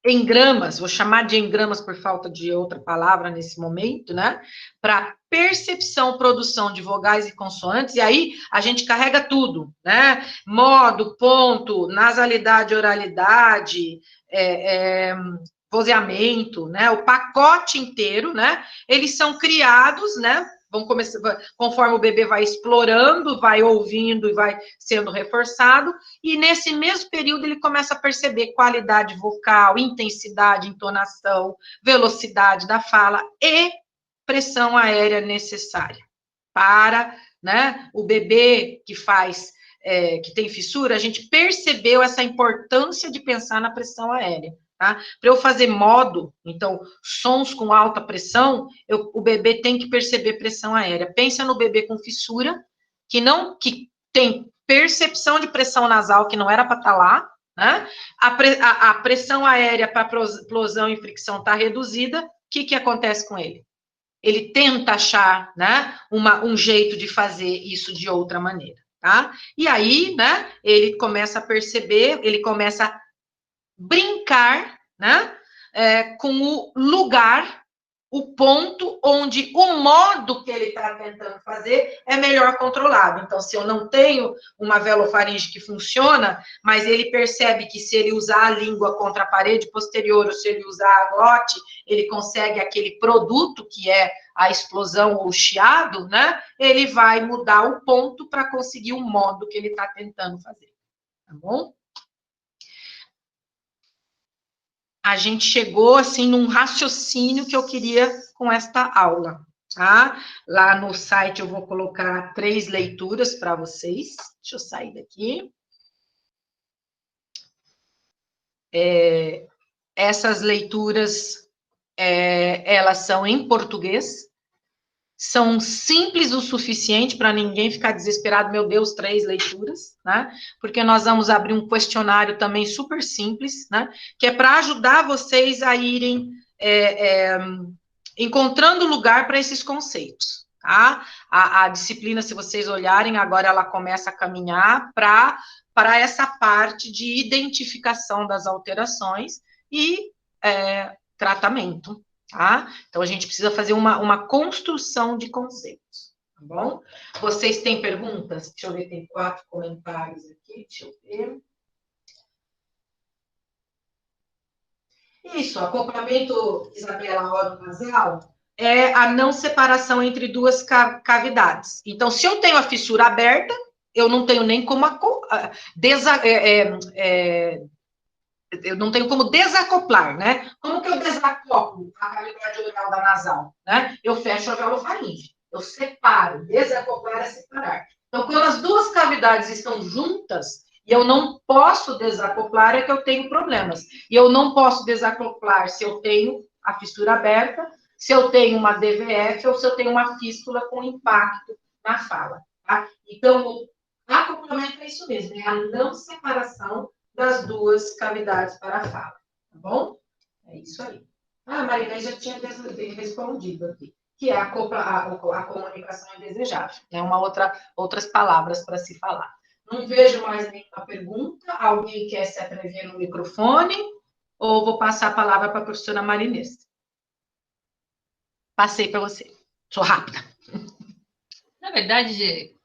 engramas, vou chamar de engramas por falta de outra palavra nesse momento, né? Para percepção, produção de vogais e consoantes, e aí a gente carrega tudo, né? Modo, ponto, nasalidade, oralidade, vozeamento, né? O pacote inteiro, né? Eles são criados, né? Vão começar, conforme o bebê vai explorando, vai ouvindo e vai sendo reforçado, e nesse mesmo período ele começa a perceber qualidade vocal, intensidade, entonação, velocidade da fala e pressão aérea necessária para, né, o bebê que faz, que tem fissura, a gente percebeu essa importância de pensar na pressão aérea. Tá? Para eu fazer modo, então, sons com alta pressão, o bebê tem que perceber pressão aérea. Pensa no bebê com fissura, que tem percepção de pressão nasal, que não era para estar lá, né? A pressão aérea para explosão e fricção está reduzida, o que acontece com ele? Ele tenta achar, né, um jeito de fazer isso de outra maneira, tá? E aí, né, ele começa a perceber, ele começa a brincar, né, com o lugar, o ponto onde o modo que ele está tentando fazer é melhor controlado. Então, se eu não tenho uma velofaringe que funciona, mas ele percebe que se ele usar a língua contra a parede posterior, ou se ele usar a glote, ele consegue aquele produto que é a explosão ou o chiado, né? Ele vai mudar o ponto para conseguir o modo que ele está tentando fazer, tá bom? A gente chegou, assim, num raciocínio que eu queria com esta aula, tá? Lá no site eu vou colocar 3 leituras para vocês. Deixa eu sair daqui. Essas leituras, elas são em português, são simples o suficiente para ninguém ficar desesperado, meu Deus, 3 leituras, né? Porque nós vamos abrir um questionário também super simples, né? Que é para ajudar vocês a irem encontrando lugar para esses conceitos, tá? A disciplina, se vocês olharem, agora ela começa a caminhar para essa parte de identificação das alterações e tratamento, tá? Então, a gente precisa fazer uma construção de conceitos, tá bom? Vocês têm perguntas? Deixa eu ver, tem 4 comentários aqui, deixa eu ver. Isso, acoplamento, Isabela, oro-nasal, é a não separação entre 2 cavidades. Então, se eu tenho a fissura aberta, eu não tenho nem como eu não tenho como desacoplar, né? Como que eu desacoplo a cavidade oral da nasal, né? Eu fecho a velofaringe, eu separo, desacoplar é separar. Então, quando as 2 cavidades estão juntas e eu não posso desacoplar, é que eu tenho problemas. E eu não posso desacoplar se eu tenho a fissura aberta, se eu tenho uma DVF ou se eu tenho uma fístula com impacto na fala, tá? Então, o acoplamento é isso mesmo, é a não separação das 2 cavidades para a fala, tá bom? É isso aí. Ah, a Marinês já tinha respondido aqui, que é a comunicação indesejável, é outras palavras para se falar. Não vejo mais nenhuma pergunta. Alguém quer se atrever no microfone? Ou vou passar a palavra para a professora Marinês? Passei para você. Sou rápida. Na verdade,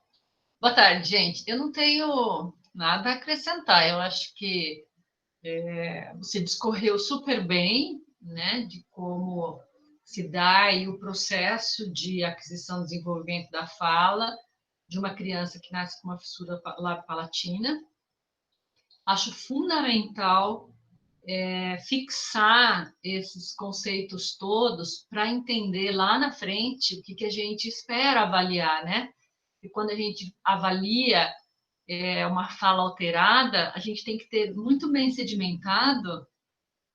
boa tarde, gente. Eu não tenho nada a acrescentar. Eu acho que você discorreu super bem, né, de como se dá aí o processo de aquisição e desenvolvimento da fala de uma criança que nasce com uma fissura labiopalatina. Acho fundamental fixar esses conceitos todos para entender lá na frente o que a gente espera avaliar, né? E quando a gente avalia uma fala alterada, a gente tem que ter muito bem sedimentado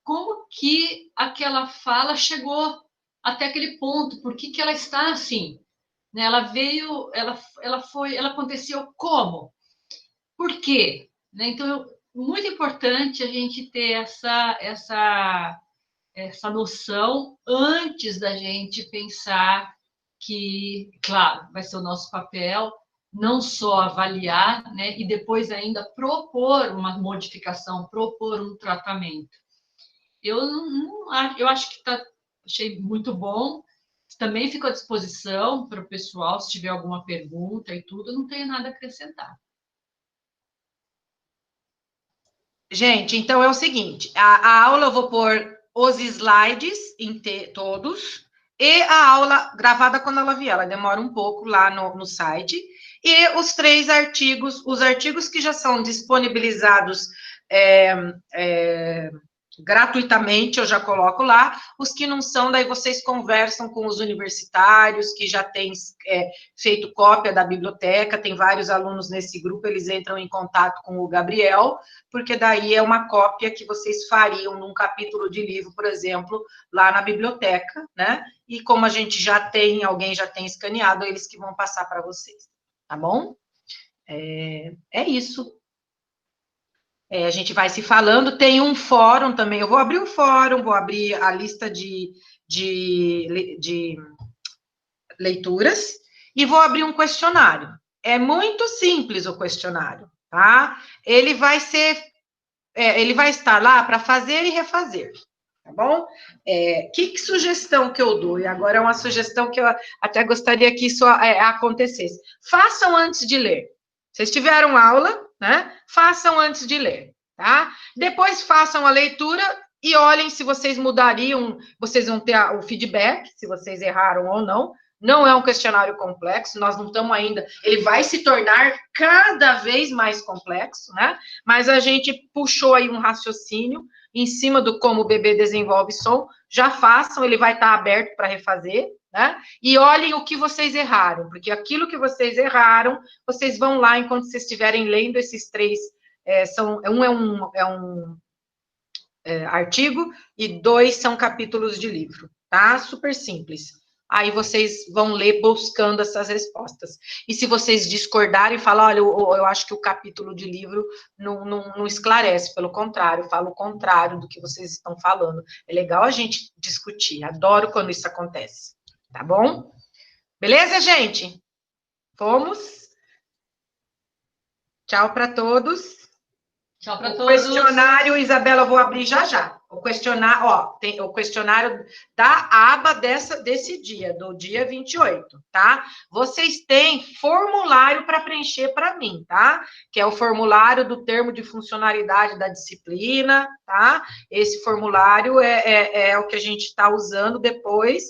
como que aquela fala chegou até aquele ponto, por que ela está assim, né? Ela veio, ela aconteceu como? Por quê? Né? Então, muito importante a gente ter essa noção antes da gente pensar que, claro, vai ser o nosso papel não só avaliar, né, e depois ainda propor uma modificação, propor um tratamento. Eu acho que achei muito bom. Também fico à disposição para o pessoal, se tiver alguma pergunta e tudo, eu não tenho nada a acrescentar. Gente, então é o seguinte, a aula eu vou pôr os slides todos e a aula gravada quando ela vier, ela demora um pouco lá no site, e os 3 artigos, os artigos que já são disponibilizados gratuitamente, eu já coloco lá. Os que não são, daí vocês conversam com os universitários que já têm feito cópia da biblioteca, tem vários alunos nesse grupo, eles entram em contato com o Gabriel, porque daí é uma cópia que vocês fariam num capítulo de livro, por exemplo, lá na biblioteca, né? E como a gente já tem, alguém já tem escaneado, eles que vão passar para vocês, tá bom? É isso. A gente vai se falando, tem um fórum também, eu vou abrir o fórum, vou abrir a lista de leituras e vou abrir um questionário. É muito simples o questionário, tá? Ele vai estar lá para fazer e refazer, tá bom? Que sugestão que eu dou? E agora é uma sugestão que eu até gostaria que isso acontecesse. Façam antes de ler. Vocês tiveram aula, né? Façam antes de ler, tá? Depois façam a leitura e olhem se vocês mudariam, vocês vão ter o feedback, se vocês erraram ou não. Não é um questionário complexo, nós não estamos ainda. Ele vai se tornar cada vez mais complexo, né? Mas a gente puxou aí um raciocínio em cima do como o bebê desenvolve som. Já façam, ele vai estar aberto para refazer, né? E olhem o que vocês erraram, porque aquilo que vocês erraram, vocês vão lá enquanto vocês estiverem lendo esses 3. Um artigo e 2 são capítulos de livro, tá? Super simples. aí vocês vão ler buscando essas respostas. E se vocês discordarem, falam, olha, eu acho que o capítulo de livro não esclarece, pelo contrário, fala o contrário do que vocês estão falando. É legal a gente discutir, adoro quando isso acontece, tá bom? Beleza, gente? Fomos? Tchau para todos. Tchau para O todos. questionário, Isabela, eu vou abrir já já. O questionário, ó, tem o questionário da aba desse dia, do dia 28, tá? Vocês têm formulário para preencher para mim, tá? Que é o formulário do termo de funcionalidade da disciplina, tá? Esse formulário é o que a gente está usando depois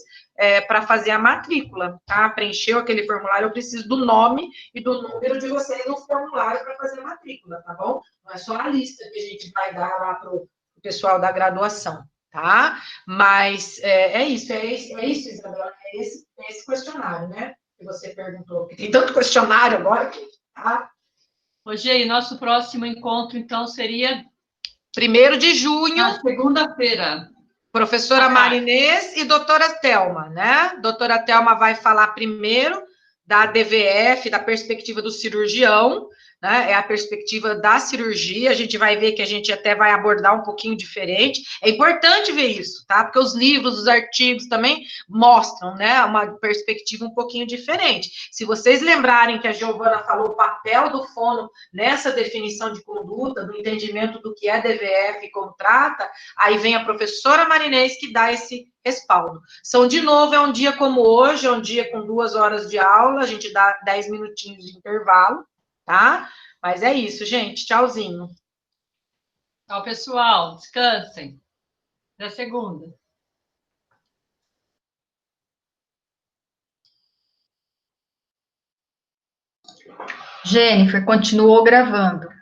para fazer a matrícula, tá? Preencheu aquele formulário, eu preciso do nome e do número de vocês no formulário para fazer a matrícula, tá bom? Não é só a lista que a gente vai dar lá para o pessoal da graduação, tá? Mas é isso, Isabela, é esse questionário, né? Que você perguntou, porque tem tanto questionário agora que, tá? Rogê, nosso próximo encontro, então, seria 1º de junho. na segunda-feira. Professora Marinês e doutora Thelma, né? Doutora Thelma vai falar primeiro da DVF, da perspectiva do cirurgião, né? É a perspectiva da cirurgia. A gente vai ver que a gente até vai abordar um pouquinho diferente. É importante ver isso, tá? Porque os livros, os artigos também mostram, né? Uma perspectiva um pouquinho diferente. Se vocês lembrarem que a Giovana falou o papel do fono nessa definição de conduta, do entendimento do que é DVF e como trata, aí vem a professora Marinês que dá esse respaldo. De novo, é um dia como hoje, é um dia com 2 horas de aula, a gente dá 10 minutinhos de intervalo, tá? Mas é isso, gente. Tchauzinho. Tchau, pessoal. Descansem. Até segunda. Jennifer, continuou gravando.